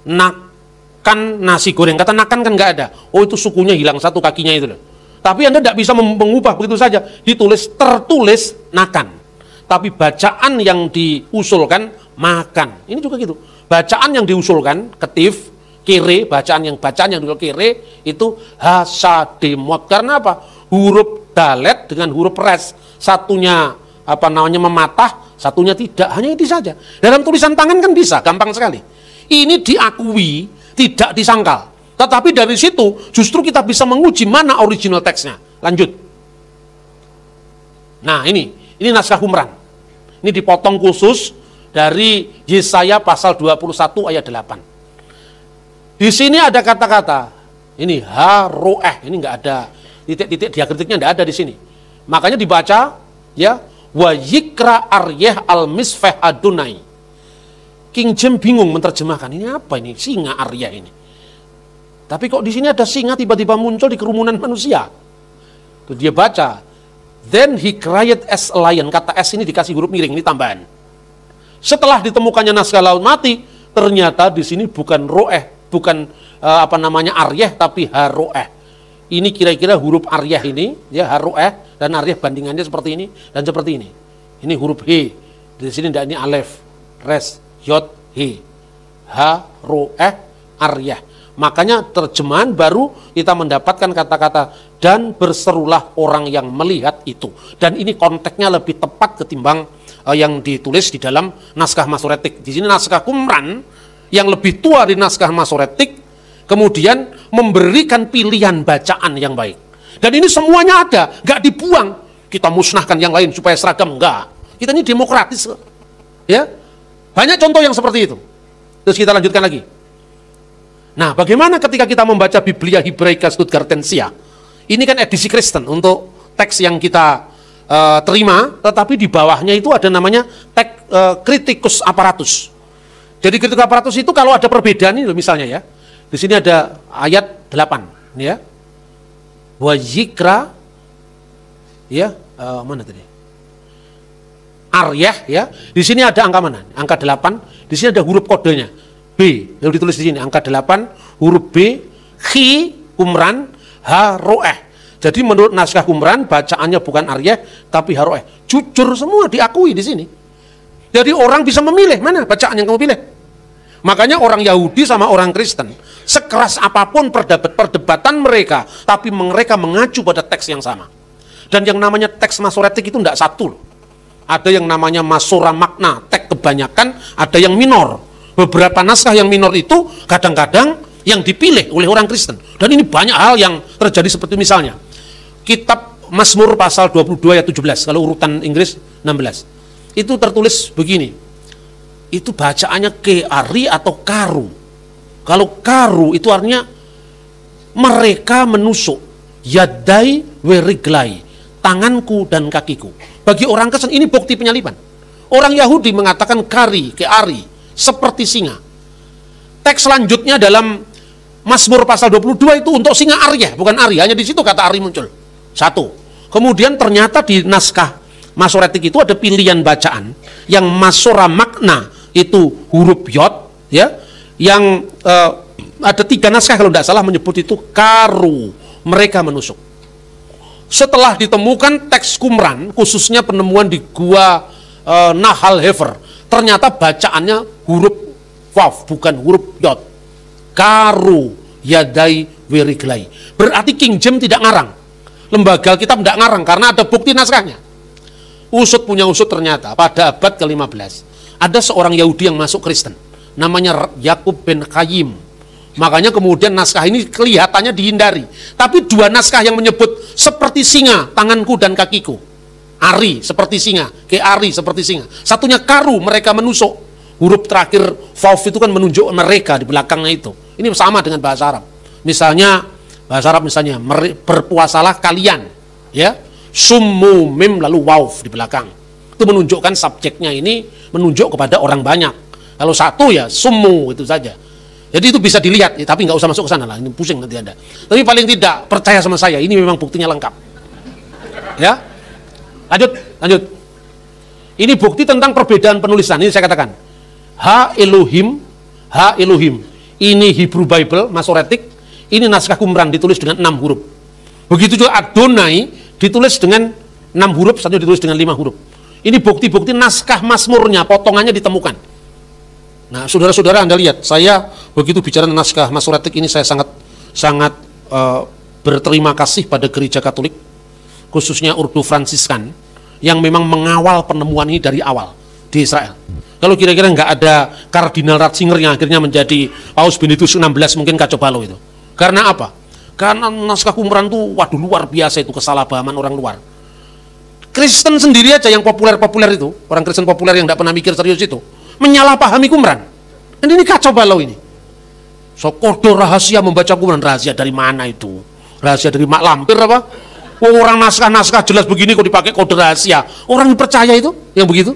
nakan nasi goreng. Kata nakan kan nggak ada. Oh itu sukunya hilang satu kakinya itu loh. Tapi Anda tidak bisa mengubah begitu saja. Tertulis nakan. Tapi bacaan yang diusulkan makan. Ini juga gitu. Bacaan yang diusulkan ketif, kire, bacaan yang diusul kire itu hasademot. Karena apa? Huruf dalet dengan huruf res. Satunya mematah, satunya tidak. Hanya itu saja. Dalam tulisan tangan kan bisa, gampang sekali. Ini diakui, tidak disangkal. Tetapi dari situ justru kita bisa menguji mana original teksnya. Lanjut. Nah ini naskah Qumran. Ini dipotong khusus dari Yesaya pasal 21 ayat 8. Di sini ada kata-kata, ini haroeh, ini enggak ada titik-titik diakritiknya, enggak ada di sini. Makanya dibaca ya, wa yikra aryeh al-misfeh adunai. King James bingung menerjemahkan, ini apa ini? Singa Arya ini. Tapi kok di sini ada singa tiba-tiba muncul di kerumunan manusia. Tuh dia baca, then he cried as a lion. Kata S ini dikasih huruf miring, ini tambahan. Setelah ditemukannya naskah laut mati, ternyata di sini bukan roeh, bukan aryeh, tapi haroeh. Ini kira-kira huruf aryeh ini, ya haroeh, dan aryeh bandingannya seperti ini dan seperti ini. Ini huruf he. Di sini tidak, ini alef, res, yod, he. Haroeh, aryeh. Makanya terjemahan baru kita mendapatkan kata-kata dan berserulah orang yang melihat itu. Dan ini konteksnya lebih tepat ketimbang yang ditulis di dalam naskah Masoretik. Di sini naskah Qumran yang lebih tua di naskah Masoretik kemudian memberikan pilihan bacaan yang baik. Dan ini semuanya ada, nggak dibuang. Kita musnahkan yang lain supaya seragam, enggak. Kita ini demokratis. Ya, banyak contoh yang seperti itu. Terus kita lanjutkan lagi. Nah, bagaimana ketika kita membaca Biblia Hebraica Stuttgartensia? Ini kan edisi Kristen untuk teks yang kita terima, tetapi di bawahnya itu ada namanya teks Kritikus Apparatus. Jadi Kritikus Apparatus itu kalau ada perbedaan ini loh, misalnya ya. Di sini ada ayat 8, ya. Wajikra, ya, mana tadi? Aryah, ya. Di sini ada angka mana? Angka 8. Di sini ada huruf kodenya B. Lalu ditulis di sini angka 8, huruf B, Chi, Qumran, Ha, Roeh. Jadi menurut naskah Qumran bacaannya bukan Aryah tapi Ha, Roeh. Jujur semua diakui di sini. Jadi orang bisa memilih mana bacaan yang kamu pilih. Makanya orang Yahudi sama orang Kristen, sekeras apapun perdebatan mereka, tapi mereka mengacu pada teks yang sama. Dan yang namanya teks Masoretik itu tidak satu loh. Ada yang namanya Masora Magna, teks kebanyakan, ada yang minor. Beberapa naskah yang minor itu kadang-kadang yang dipilih oleh orang Kristen. Dan ini banyak hal yang terjadi seperti misalnya kitab Mazmur pasal 22 ayat 17, kalau urutan Inggris 16. Itu tertulis begini. Itu bacaannya keari atau karu. Kalau karu itu artinya mereka menusuk, yadai weriglai, tanganku dan kakiku. Bagi orang Kristen ini bukti penyaliban. Orang Yahudi mengatakan kari, keari, seperti singa. Teks selanjutnya dalam Mazmur pasal 22 itu untuk singa Arya, bukan Ari. Hanya di situ kata Ari muncul. Satu. Kemudian ternyata di naskah Masoretik itu ada pilihan bacaan yang Masora Magna itu huruf yod, ya. Yang ada 3 naskah kalau tidak salah menyebut itu karu, mereka menusuk. Setelah ditemukan teks Qumran, khususnya penemuan di gua Nahal Hefer, ternyata bacaannya huruf waw, bukan huruf yod. Karu yadai weriglai. Berarti King James tidak ngarang. Lembaga Alkitab tidak ngarang karena ada bukti naskahnya. Usut punya usut, ternyata pada abad ke-15 ada seorang Yahudi yang masuk Kristen, namanya Yakub ben Chaim. Makanya kemudian naskah ini kelihatannya dihindari. Tapi 2 naskah yang menyebut seperti singa tanganku dan kakiku. Ari seperti singa, keari seperti singa. Satunya karu, mereka menusuk. Huruf terakhir vav itu kan menunjuk mereka di belakangnya itu. Ini sama dengan bahasa Arab. Misalnya bahasa Arab misalnya berpuasalah kalian, ya. Summu mim lalu waw di belakang. Itu menunjukkan subjeknya ini menunjuk kepada orang banyak. Kalau satu ya summu itu saja. Jadi itu bisa dilihat, ya, tapi nggak usah masuk ke sana lah, ini pusing nanti Anda. Tapi paling tidak percaya sama saya, ini memang buktinya lengkap. Ya, lanjut. Ini bukti tentang perbedaan penulisan. Ini saya katakan, Ha Elohim. Ini Hebrew Bible, Masoretik. Ini naskah Qumran ditulis dengan 6 huruf. Begitu juga Adonai ditulis dengan 6 huruf, satu ditulis dengan 5 huruf. Ini bukti-bukti naskah Mazmurnya, potongannya ditemukan. Nah, saudara-saudara Anda lihat, saya begitu bicara naskah Masoretik ini saya sangat berterima kasih pada gereja Katolik, khususnya Ordo Fransiskan, yang memang mengawal penemuan ini dari awal di Israel. Kalau kira-kira nggak ada Kardinal Ratzinger yang akhirnya menjadi Paus Benedictus XVI, mungkin kacau balau itu. Karena apa? Karena naskah Qumran itu, waduh, luar biasa itu kesalahpahaman orang luar. Kristen sendiri aja yang populer-populer itu, orang Kristen populer yang nggak pernah mikir serius itu, menyalahpahami Qumran. Dan ini kacau balau ini. So, kode rahasia membaca Qumran, rahasia dari mana itu? Rahasia dari mak lampir apa? Orang naskah-naskah jelas begini kok dipakai kode rahasia. Orang yang percaya itu, yang begitu?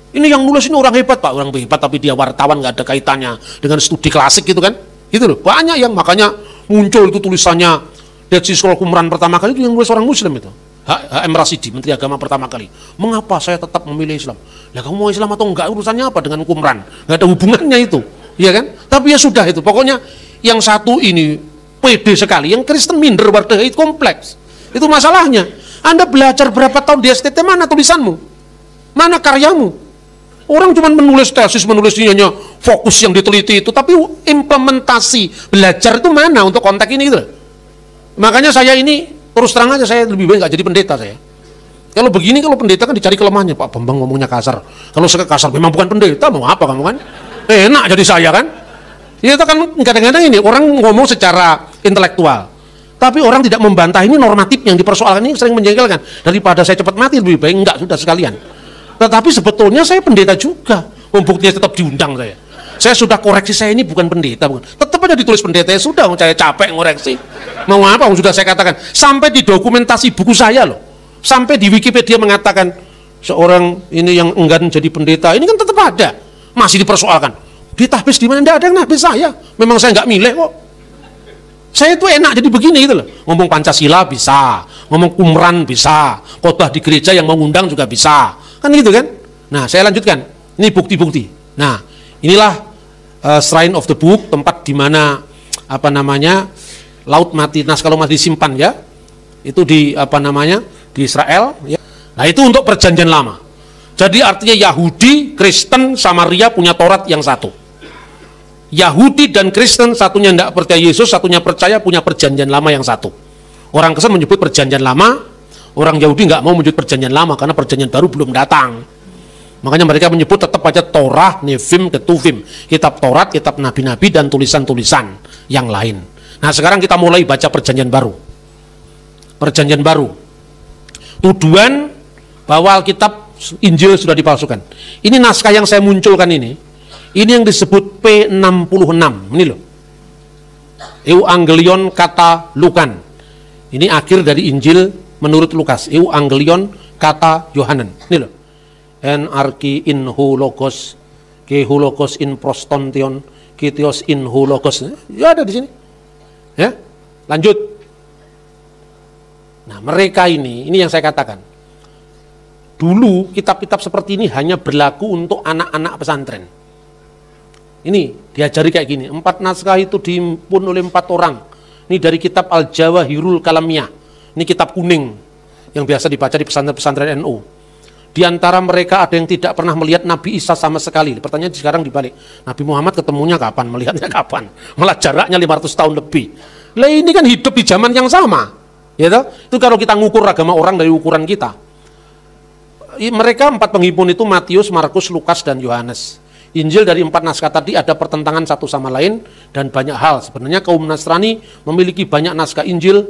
Ini yang nulis ini orang hebat Pak, orang hebat tapi dia wartawan, nggak ada kaitannya dengan studi klasik gitu kan? Gitu loh. Banyak yang makanya muncul itu tulisannya Dead Sea Scroll Qumran pertama kali itu yang nulis orang Muslim itu. H.M. Rasidi, Menteri Agama pertama kali. Mengapa saya tetap memilih Islam? Lah kamu mau Islam atau enggak, urusannya apa dengan Qumran? Enggak ada hubungannya itu, iya kan? Tapi ya sudah itu. Pokoknya yang satu ini pede sekali, yang Kristen minder, wardah itu kompleks. Itu masalahnya. Anda belajar berapa tahun di STT, mana tulisanmu? Mana karyamu? Orang cuma menulis tesis, menulisnya hanya fokus yang diteliti itu, tapi implementasi belajar itu mana untuk konteks ini gitu. Makanya saya ini terus terang aja, saya lebih baik nggak jadi pendeta saya. Kalau begini, kalau pendeta kan dicari kelemahannya. Pak Bambang ngomongnya kasar. Kalau saya kasar memang bukan pendeta, mau apa kamu kan? Enak jadi saya kan? Ya itu kan kadang-kadang ini orang ngomong secara intelektual, tapi orang tidak membantah. Ini normatif yang dipersoalkan ini sering menjengkelkan. Daripada saya cepat mati lebih baik enggak, sudah sekalian. Tetapi sebetulnya saya pendeta juga. Buktinya tetap diundang saya. Saya sudah koreksi, saya ini bukan pendeta, bukan. Tetap aja ditulis pendeta, ya sudah, saya capek ngoreksi. Mau apa? Sudah saya katakan. Sampai di dokumentasi buku saya loh. Sampai di Wikipedia mengatakan seorang ini yang enggan jadi pendeta, ini kan tetap ada. Masih dipersoalkan. Ditahbis di mana? Tidak ada yang nahbis saya. Memang saya nggak milih kok. Saya itu enak jadi begini gitu loh. Ngomong Pancasila bisa, ngomong Qumran bisa, khotbah di gereja yang mengundang juga bisa. Kan gitu kan? Nah, saya lanjutkan. Ini bukti-bukti. Nah, inilah Shrine of the Book, tempat di mana apa namanya? Laut mati, naskah laut mati disimpan ya. Itu di apa namanya? Di Israel ya. Nah, itu untuk perjanjian lama. Jadi artinya Yahudi, Kristen, Samaria punya Taurat yang satu. Yahudi dan Kristen, satunya tidak percaya Yesus, satunya percaya, punya perjanjian lama yang satu. Orang Kristen menyebut perjanjian lama, orang Yahudi nggak mau menyebut perjanjian lama karena perjanjian baru belum datang. Makanya mereka menyebut tetap aja Torah, Nevim, Ketuvim, kitab Taurat, kitab nabi-nabi dan tulisan-tulisan yang lain. Nah, sekarang kita mulai baca perjanjian baru. Perjanjian baru. Tuduhan bahwa Alkitab Injil sudah dipalsukan. Ini naskah yang saya munculkan ini. Ini yang disebut P66, ini loh. Euangelion kata Lukan. Ini akhir dari Injil menurut Lukas. Euangelion kata Yohanan. Ini loh. En arki in hu logos, ke hu logos in prostontion, kitios in hu logos. Ya ada di sini. Ya, lanjut. Nah, mereka ini yang saya katakan. Dulu kitab-kitab seperti ini hanya berlaku untuk anak-anak pesantren. Ini diajari kayak gini, 4 naskah itu dihimpun oleh 4 orang. Ini dari kitab Al-Jawahirul Kalamiyah. Ini kitab kuning yang biasa dibaca di pesantren-pesantren NU. Di antara mereka ada yang tidak pernah melihat Nabi Isa sama sekali. Pertanyaan sekarang dibalik. Nabi Muhammad ketemunya kapan? Melihatnya kapan? Malah jaraknya 500 tahun lebih. Lah ini kan hidup di zaman yang sama. Ya toh? Itu kalau kita ngukur agama orang dari ukuran kita. Mereka 4 penghimpun itu Matius, Markus, Lukas, dan Yohanes. Injil dari 4 naskah tadi ada pertentangan satu sama lain dan banyak hal. Sebenarnya kaum Nasrani memiliki banyak naskah Injil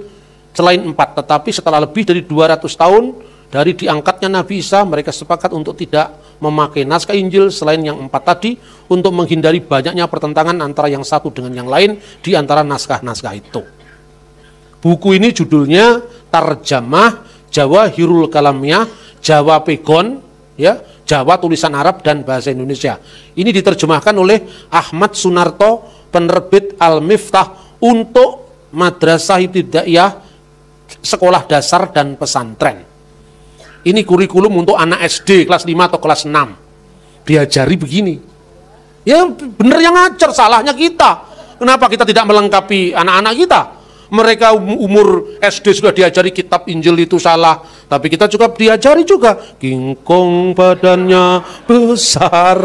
selain 4, tetapi setelah lebih dari 200 tahun dari diangkatnya Nabi Isa, mereka sepakat untuk tidak memakai naskah Injil selain yang 4 tadi untuk menghindari banyaknya pertentangan antara yang satu dengan yang lain di antara naskah-naskah itu. Buku ini judulnya Tarjamah Jawahirul Kalamiyah, Jawa Pegon, ya, Jawa tulisan Arab dan bahasa Indonesia. Ini diterjemahkan oleh Ahmad Sunarto, penerbit Al-Miftah untuk Madrasah Ibtidaiyah, sekolah dasar dan pesantren. Ini kurikulum untuk anak SD kelas 5 atau kelas 6. Diajari begini. Ya benar yang ngajar, salahnya kita. Kenapa kita tidak melengkapi anak-anak kita? Mereka umur SD sudah diajari kitab Injil itu salah, tapi kita juga diajari juga kingkong badannya besar,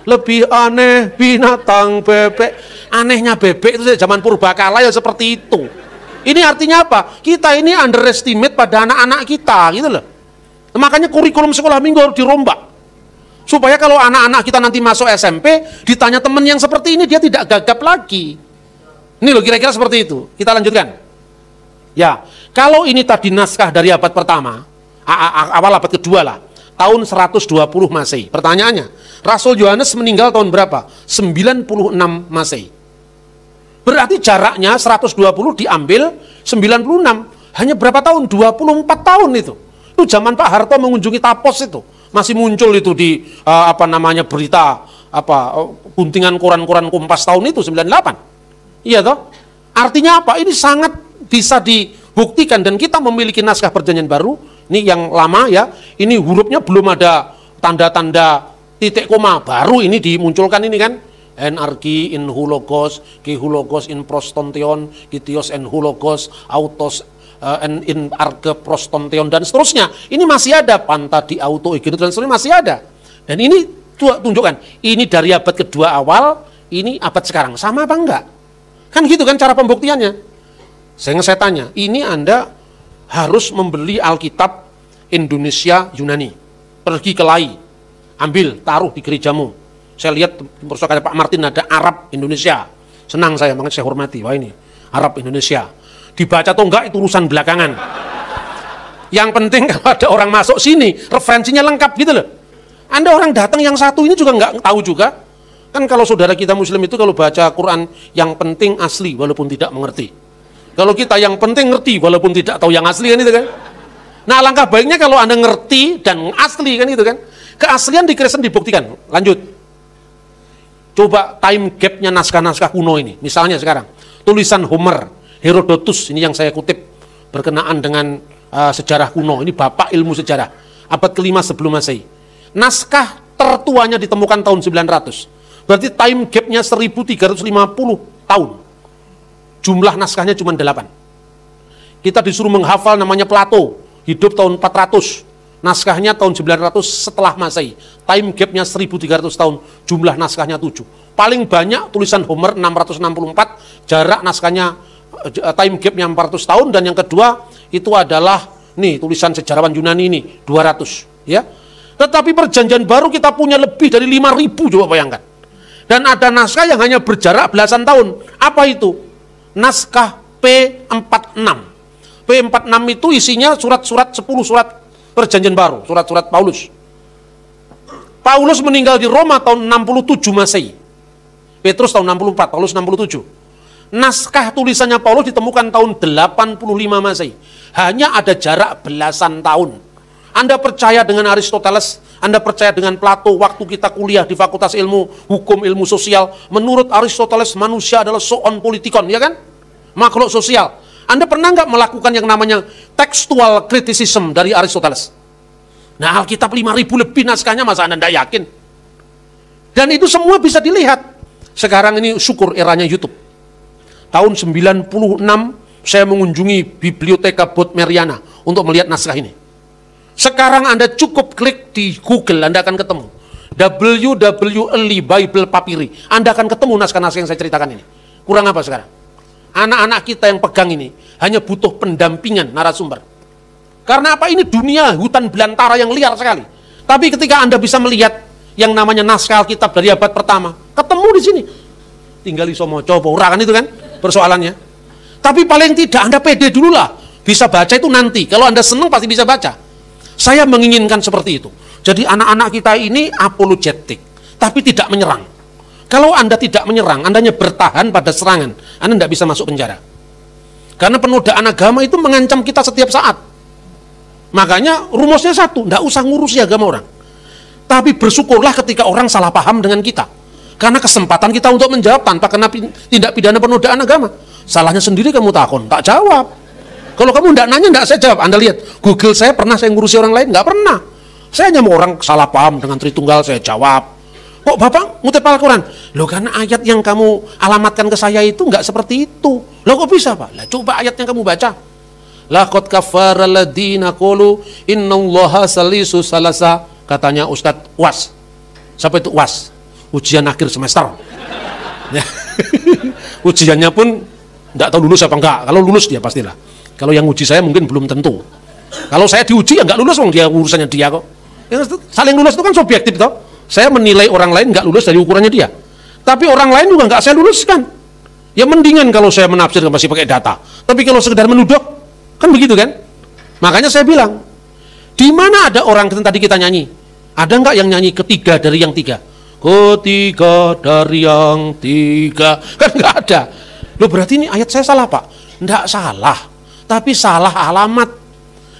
lebih aneh binatang bebek. Anehnya bebek itu zaman purbakala ya seperti itu. Ini artinya apa? Kita ini underestimate pada anak-anak kita gitu loh. Makanya kurikulum sekolah minggu harus dirombak. Supaya kalau anak-anak kita nanti masuk SMP, ditanya teman yang seperti ini, dia tidak gagap lagi. Ini loh kira-kira seperti itu. Kita lanjutkan. Ya, kalau ini tadi naskah dari abad pertama, awal abad kedua lah, tahun 120 Masehi. Pertanyaannya, Rasul Yohanes meninggal tahun berapa? 96 Masehi. Berarti jaraknya 120 diambil 96. Hanya berapa tahun? 24 tahun itu. Itu zaman Pak Harto mengunjungi Tapos itu. Masih muncul itu di berita guntingan koran-koran Kompas tahun itu 98. Iya toh? Artinya apa? Ini sangat bisa dibuktikan dan kita memiliki naskah perjanjian baru. Ini yang lama ya. Ini hurufnya belum ada tanda-tanda titik koma. Baru ini dimunculkan ini kan. En arki in hulogos, ki hulogos in prostontion, kitios en hulogos, autos en in arke prostontion dan seterusnya. Ini masih ada panta di auto egenus dan seterusnya masih ada. Dan ini tunjukkan. Ini dari abad kedua awal, ini abad sekarang. Sama apa enggak? Kan gitu kan cara pembuktiannya. Saya tanya, ini Anda harus membeli Alkitab Indonesia Yunani. Pergi ke Lai, ambil, taruh di gerejamu. Saya lihat persoalannya Pak Martin ada Arab Indonesia. Senang saya, makanya saya hormati. Wah ini, Arab Indonesia. Dibaca atau enggak itu urusan belakangan. Yang penting kalau ada orang masuk sini, referensinya lengkap gitu loh. Anda orang datang yang satu ini juga enggak tahu juga. Kan kalau saudara kita muslim itu kalau baca Quran yang penting asli walaupun tidak mengerti. Kalau kita yang penting ngerti walaupun tidak tahu yang asli kan itu kan. Nah alangkah baiknya kalau Anda ngerti dan asli kan itu kan. Keaslian di Kristen dibuktikan. Lanjut. Coba time gap-nya naskah-naskah kuno ini. Misalnya sekarang tulisan Homer, Herodotus, ini yang saya kutip berkenaan dengan sejarah kuno. Ini bapak ilmu sejarah. Abad ke-5 sebelum Masehi. Naskah tertuanya ditemukan tahun 900. Berarti time gap-nya 1350 tahun. Jumlah naskahnya cuma 8. Kita disuruh menghafal namanya Plato. Hidup tahun 400, naskahnya tahun 900 setelah Masehi. Time gap-nya 1300 tahun, jumlah naskahnya 7. Paling banyak tulisan Homer 664, jarak naskahnya time gap-nya 400 tahun, dan yang kedua itu adalah nih tulisan sejarawan Yunani ini 200, ya. Tetapi perjanjian baru kita punya lebih dari 5000, coba bayangkan. Dan ada naskah yang hanya berjarak belasan tahun. Apa itu? Naskah P46. P46 itu isinya surat-surat 10 surat perjanjian baru, surat-surat Paulus. Paulus meninggal di Roma tahun 67 Masehi. Petrus tahun 64, Paulus 67. Naskah tulisannya Paulus ditemukan tahun 85 Masehi. Hanya ada jarak belasan tahun. Anda percaya dengan Aristoteles, Anda percaya dengan Plato, waktu kita kuliah di Fakultas Ilmu Hukum, Ilmu Sosial, menurut Aristoteles manusia adalah zoon politikon, ya kan? Makhluk sosial. Anda pernah nggak melakukan yang namanya textual criticism dari Aristoteles? Nah, Alkitab 5000 lebih naskahnya, masa Anda nggak yakin? Dan itu semua bisa dilihat. Sekarang ini syukur eranya YouTube. Tahun 96 saya mengunjungi Biblioteka Bodmeriana untuk melihat naskah ini. Sekarang Anda cukup klik di Google, Anda akan ketemu WWLI Bible Papyri. Anda akan ketemu naskah-naskah yang saya ceritakan ini. Kurang apa sekarang? Anak-anak kita yang pegang ini hanya butuh pendampingan narasumber. Karena apa? Ini dunia hutan belantara yang liar sekali. Tapi ketika Anda bisa melihat yang namanya naskah Alkitab dari abad pertama, ketemu di sini. Tinggal iso maca apa ora kan itu kan persoalannya. Tapi paling tidak Anda pede dulu lah. Bisa baca itu nanti. Kalau Anda senang pasti bisa baca. Saya menginginkan seperti itu. Jadi anak-anak kita ini apologetik, tapi tidak menyerang. Kalau Anda tidak menyerang, Anda hanya bertahan pada serangan, Anda tidak bisa masuk penjara. Karena penodaan agama itu mengancam kita setiap saat. Makanya rumusnya satu, tidak usah ngurusi agama orang. Tapi bersyukurlah ketika orang salah paham dengan kita. Karena kesempatan kita untuk menjawab tanpa kena tindak pidana penodaan agama. Salahnya sendiri kamu takon, tak jawab. Kalau kamu tidak nanya, tidak saya jawab. Anda lihat, Google saya pernah saya ngurusi orang lain? Nggak pernah. Saya hanya mau orang salah paham dengan Tritunggal, saya jawab. Kok Bapak ngutip Al-Quran? Loh karena ayat yang kamu alamatkan ke saya itu nggak seperti itu. Loh kok bisa Pak? Lah coba ayat yang kamu baca. Laqad kafara alladziina qalu innallaha salisu salasa. Katanya Ustadz UAS. Siapa itu UAS? Ujian akhir semester. Ya. Ujiannya pun nggak tahu lulus apa enggak. Kalau lulus dia pastilah. Kalau yang uji saya mungkin belum tentu. Kalau saya diuji ya nggak lulus, dia urusannya dia kok. Yang saling lulus itu kan subjektif toh. Saya menilai orang lain nggak lulus dari ukurannya dia. Tapi orang lain juga nggak saya luluskan. Ya mendingan kalau saya menafsirkan masih pakai data. Tapi kalau sekedar menuduh, kan begitu kan? Makanya saya bilang, di mana ada orang tadi kita nyanyi? Ada nggak yang nyanyi ketiga dari yang tiga? Ketiga dari yang tiga. Kan nggak ada. Loh berarti ini ayat saya salah Pak? Nggak salah. Tapi salah alamat.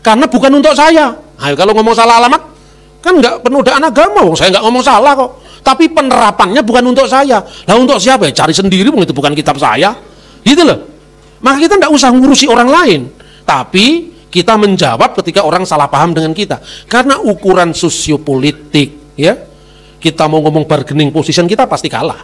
Karena bukan untuk saya. Ayo kalau ngomong salah alamat, kan nggak penodaan agama, saya nggak ngomong salah kok. Tapi penerapannya bukan untuk saya. Lah untuk siapa ya? Cari sendiri, itu bukan kitab saya. Gitu loh. Maka kita nggak usah ngurusi orang lain. Tapi kita menjawab ketika orang salah paham dengan kita. Karena ukuran sosiopolitik, ya, kita mau ngomong bargaining position kita pasti kalah.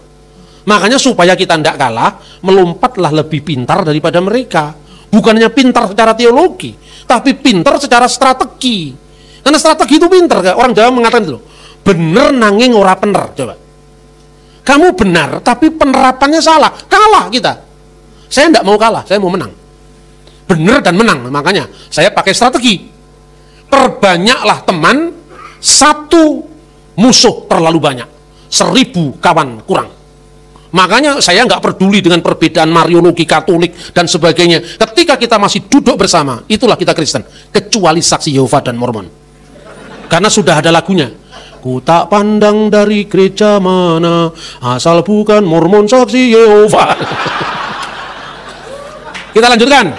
Makanya supaya kita tidak kalah, melompatlah lebih pintar daripada mereka. Bukannya pintar secara teologi, tapi pintar secara strategi. Karena strategi itu pintar, orang Jawa mengatakan itu, bener nanging ora bener. Coba, kamu benar, tapi penerapannya salah, kalah kita. Saya tidak mau kalah, saya mau menang. Bener dan menang, makanya saya pakai strategi. Perbanyaklah teman, satu musuh terlalu banyak, 1000 kawan kurang. Makanya saya nggak peduli dengan perbedaan Mariologi, Katolik, dan sebagainya. Ketika kita masih duduk bersama, itulah kita Kristen. Kecuali saksi Yehova dan Mormon. Karena sudah ada lagunya. Ku tak pandang dari gereja mana, asal bukan Mormon saksi Yehova. Kita lanjutkan.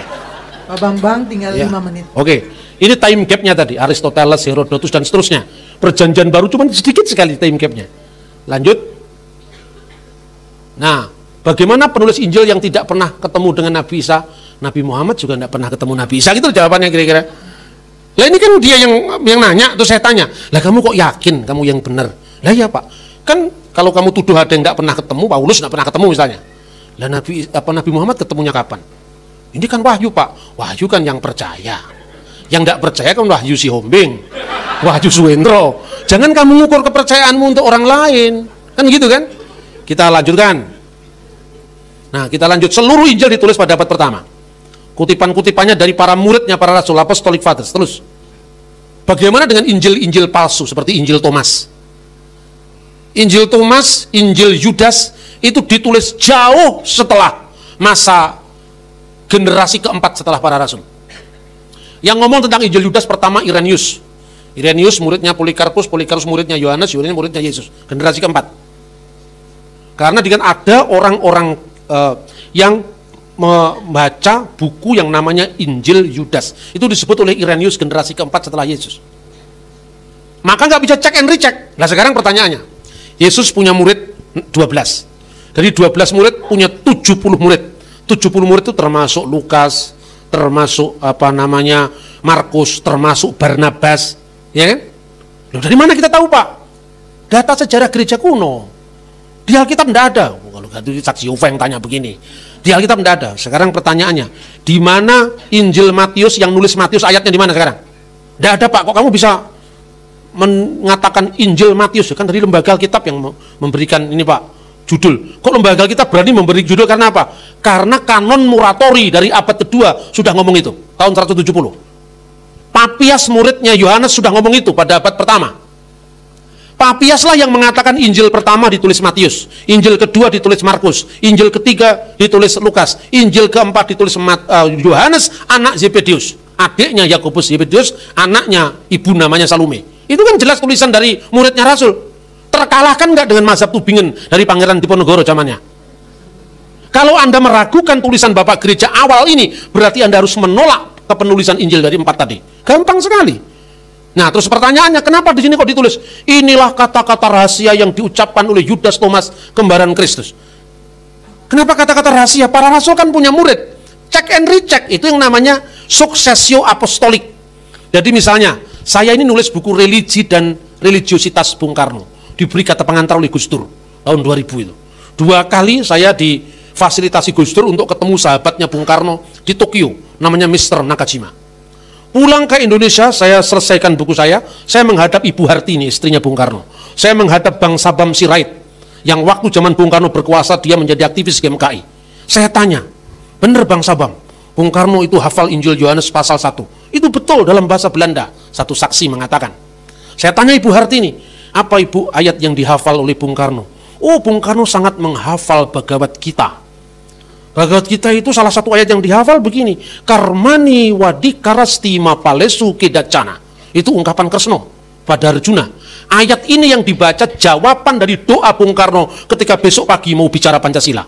Pak Bambang tinggal Ya. 5 menit. Oke, ini time gap-nya tadi, Aristoteles, Herodotus, dan seterusnya. Perjanjian baru cuma sedikit sekali time gap-nya. Lanjut. Nah, bagaimana penulis Injil yang tidak pernah ketemu dengan Nabi Isa? Nabi Muhammad juga tidak pernah ketemu Nabi Isa, gitu jawabannya kira-kira. Lah ini kan dia yang nanya, terus saya tanya, lah kamu kok yakin kamu yang benar? Lah ya Pak, kan kalau kamu tuduh ada yang tidak pernah ketemu, Paulus tidak pernah ketemu misalnya. Lah Nabi Muhammad ketemunya kapan? Ini kan wahyu Pak, wahyu kan yang percaya. Yang tidak percaya kan wahyu si Hombing, wahyu Suwendro. Jangan kamu mengukur kepercayaanmu untuk orang lain, kan gitu kan? Kita lanjutkan. Nah kita lanjut, seluruh Injil ditulis pada abad pertama. Kutipan-kutipannya dari para muridnya, para rasul, apostolic fathers. Terus, bagaimana dengan Injil-Injil palsu seperti Injil Thomas? Injil Thomas, Injil Yudas itu ditulis jauh setelah masa generasi keempat setelah para rasul. Yang ngomong tentang Injil Yudas pertama Irenaeus. Irenaeus muridnya Polikarpus, Polikarpus muridnya Yohanes, Yohanes muridnya Yesus. Generasi keempat. Karena ada orang-orang yang membaca buku yang namanya Injil Yudas. Itu disebut oleh Irenaeus generasi keempat setelah Yesus. Maka nggak bisa cek and recheck. Nah sekarang pertanyaannya, Yesus punya murid 12. Dari 12 murid punya 70 murid. 70 murid itu termasuk Lukas, termasuk Markus, termasuk Barnabas, ya kan? Loh, dari mana kita tahu Pak? Data sejarah gereja kuno. Di Alkitab tidak ada. Kalau itu saksi Yehova yang tanya begini. Di Alkitab tidak ada. Sekarang pertanyaannya, di mana Injil Matius yang nulis Matius ayatnya di mana sekarang? Tidak ada Pak. Kok kamu bisa mengatakan Injil Matius? Kan dari lembaga Alkitab yang memberikan ini Pak judul. Kok lembaga Alkitab berani memberi judul karena apa? Karena kanon Muratori dari abad kedua sudah ngomong itu tahun 170. Papias muridnya Yohanes sudah ngomong itu pada abad pertama. Papiaslah yang mengatakan Injil pertama ditulis Matius, Injil kedua ditulis Markus, Injil ketiga ditulis Lukas, Injil keempat ditulis Yohanes, anak Zebedius, adiknya Yakobus Zebedius, anaknya ibu namanya Salome. Itu kan jelas tulisan dari muridnya Rasul. Terkalahkan nggak dengan mazhab Tubingen dari Pangeran Diponegoro zamannya? Kalau Anda meragukan tulisan Bapak Gereja awal ini, berarti Anda harus menolak kepenulisan Injil dari 4 tadi. Gampang sekali. Nah, terus pertanyaannya, kenapa di sini kok ditulis inilah kata-kata rahasia yang diucapkan oleh Yudas Thomas, kembaran Kristus? Kenapa kata-kata rahasia? Para rasul kan punya murid. Check and recheck, itu yang namanya successio apostolik. Jadi misalnya, saya ini nulis buku religi dan religiositas Bung Karno, diberi kata pengantar oleh Gus Dur tahun 2000 itu. 2 kali saya difasilitasi Gus Dur untuk ketemu sahabatnya Bung Karno di Tokyo, namanya Mr. Nakajima. Pulang ke Indonesia, saya selesaikan buku saya menghadap Ibu Hartini, istrinya Bung Karno. Saya menghadap Bang Sabam Sirait, yang waktu zaman Bung Karno berkuasa, dia menjadi aktivis GMKI. Saya tanya, benar Bang Sabam, Bung Karno itu hafal Injil Yohanes pasal 1. Itu betul dalam bahasa Belanda, satu saksi mengatakan. Saya tanya Ibu Hartini, apa Ibu ayat yang dihafal oleh Bung Karno? Oh, Bung Karno sangat menghafal Bhagavad Gita. Bhagavad Gita itu salah satu ayat yang dihafal begini, Karmani wadikarasti mapalesu kedacana. Itu ungkapan Kresna pada Arjuna. Ayat ini yang dibaca jawaban dari doa Bung Karno ketika besok pagi mau bicara Pancasila.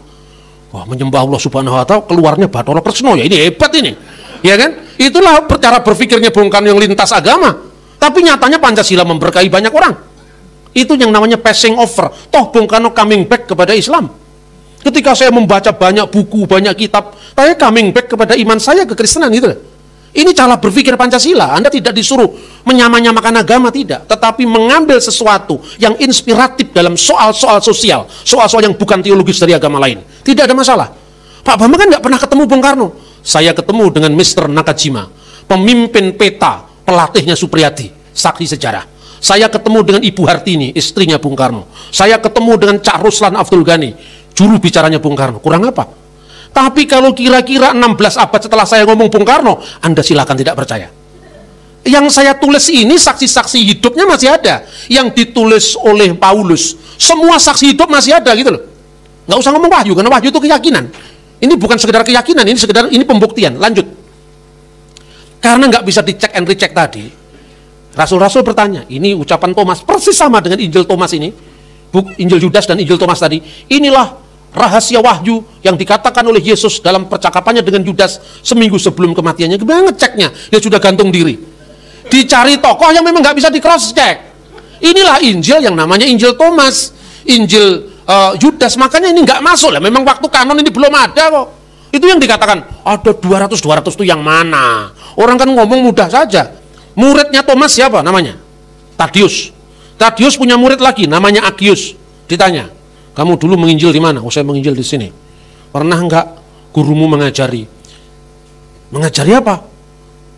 Wah, menyembah Allah Subhanahu wa Ta'ala, keluarnya Bathara Kresna. Ya, ini hebat ini. Ya kan? Itulah cara berpikirnya Bung Karno yang lintas agama. Tapi nyatanya Pancasila memberkahi banyak orang. Itu yang namanya passing over. Toh Bung Karno coming back kepada Islam. Ketika saya membaca banyak buku, banyak kitab, saya coming back kepada iman saya, kekristenan gitu. Ini cara berpikir Pancasila. Anda tidak disuruh menyamakan agama, tidak. Tetapi mengambil sesuatu yang inspiratif dalam soal-soal sosial, soal-soal yang bukan teologis dari agama lain. Tidak ada masalah. Pak Bambang kan nggak pernah ketemu Bung Karno. Saya ketemu dengan Mr. Nakajima, pemimpin peta, pelatihnya Supriyadi, saksi sejarah. Saya ketemu dengan Ibu Hartini, istrinya Bung Karno. Saya ketemu dengan Cak Ruslan Abdul Ghani, juru bicaranya Bung Karno. Kurang apa? Tapi kalau kira-kira 16 abad setelah saya ngomong Bung Karno, Anda silakan tidak percaya. Yang saya tulis ini saksi-saksi hidupnya masih ada. Yang ditulis oleh Paulus, semua saksi hidup masih ada gitu loh. Nggak usah ngomong wahyu, karena wahyu itu keyakinan. Ini bukan sekedar keyakinan, ini pembuktian. Lanjut. Karena nggak bisa dicek and recheck tadi, Rasul-rasul bertanya, ini ucapan Thomas persis sama dengan Injil Thomas ini, Injil Yudas dan Injil Thomas tadi. Inilah rahasia wahyu yang dikatakan oleh Yesus dalam percakapannya dengan Yudas seminggu sebelum kematiannya. Gimana ngeceknya? Dia sudah gantung diri. Dicari tokoh yang memang nggak bisa di cross check. Inilah Injil yang namanya Injil Thomas, Injil Yudas. Makanya ini nggak masuk lah. Memang waktu kanon ini belum ada kok. Itu yang dikatakan ada 200 itu yang mana? Orang kan ngomong mudah saja. Muridnya Thomas siapa namanya? Tadius. Tadius punya murid lagi namanya Agius. Ditanya, kamu dulu menginjil di mana? Oh, saya menginjil di sini. Pernah enggak gurumu mengajari? Mengajari apa?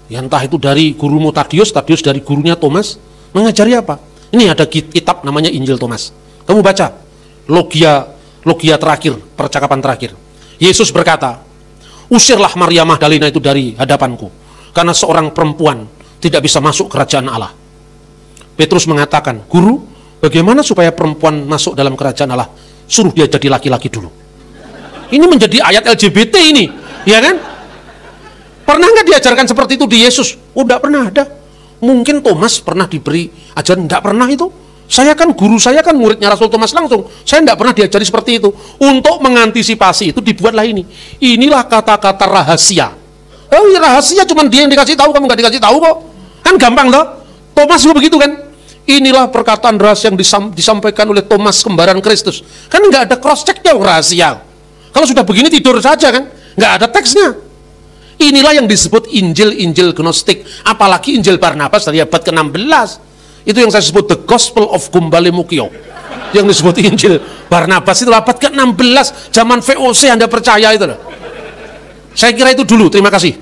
Ya entah itu dari gurumu Tadius, Tadius dari gurunya Thomas. Mengajari apa? Ini ada kitab namanya Injil Thomas. Kamu baca logia terakhir, percakapan terakhir. Yesus berkata, usirlah Maria Magdalena itu dari hadapanku, karena seorang perempuan tidak bisa masuk kerajaan Allah. Petrus mengatakan, guru, bagaimana supaya perempuan masuk dalam kerajaan Allah? Suruh dia jadi laki-laki dulu. Ini menjadi ayat LGBT ini, ya kan? Pernah nggak diajarkan seperti itu di Yesus? Oh, enggak pernah ada. Mungkin Thomas pernah diberi ajaran, enggak pernah itu. Saya kan guru, saya kan muridnya Rasul Thomas langsung. Saya enggak pernah diajari seperti itu. Untuk mengantisipasi itu dibuatlah ini. Inilah kata-kata rahasia. Oh, ya rahasia cuman dia yang dikasih tahu, kamu nggak dikasih tahu kok. Kan gampang toh. Thomas juga begitu kan. Inilah perkataan rahasia yang disampaikan oleh Thomas kembaran Kristus. Kan nggak ada cross checknya rahasia. Kalau sudah begini tidur saja kan, nggak ada teksnya. Inilah yang disebut Injil Gnostik, apalagi Injil Barnabas dari abad ke-16. Itu yang saya sebut the Gospel of Gumbale Mukio. Yang disebut Injil Barnabas itu abad ke-16, zaman VOC, Anda percaya itu loh. Saya kira itu dulu, terima kasih.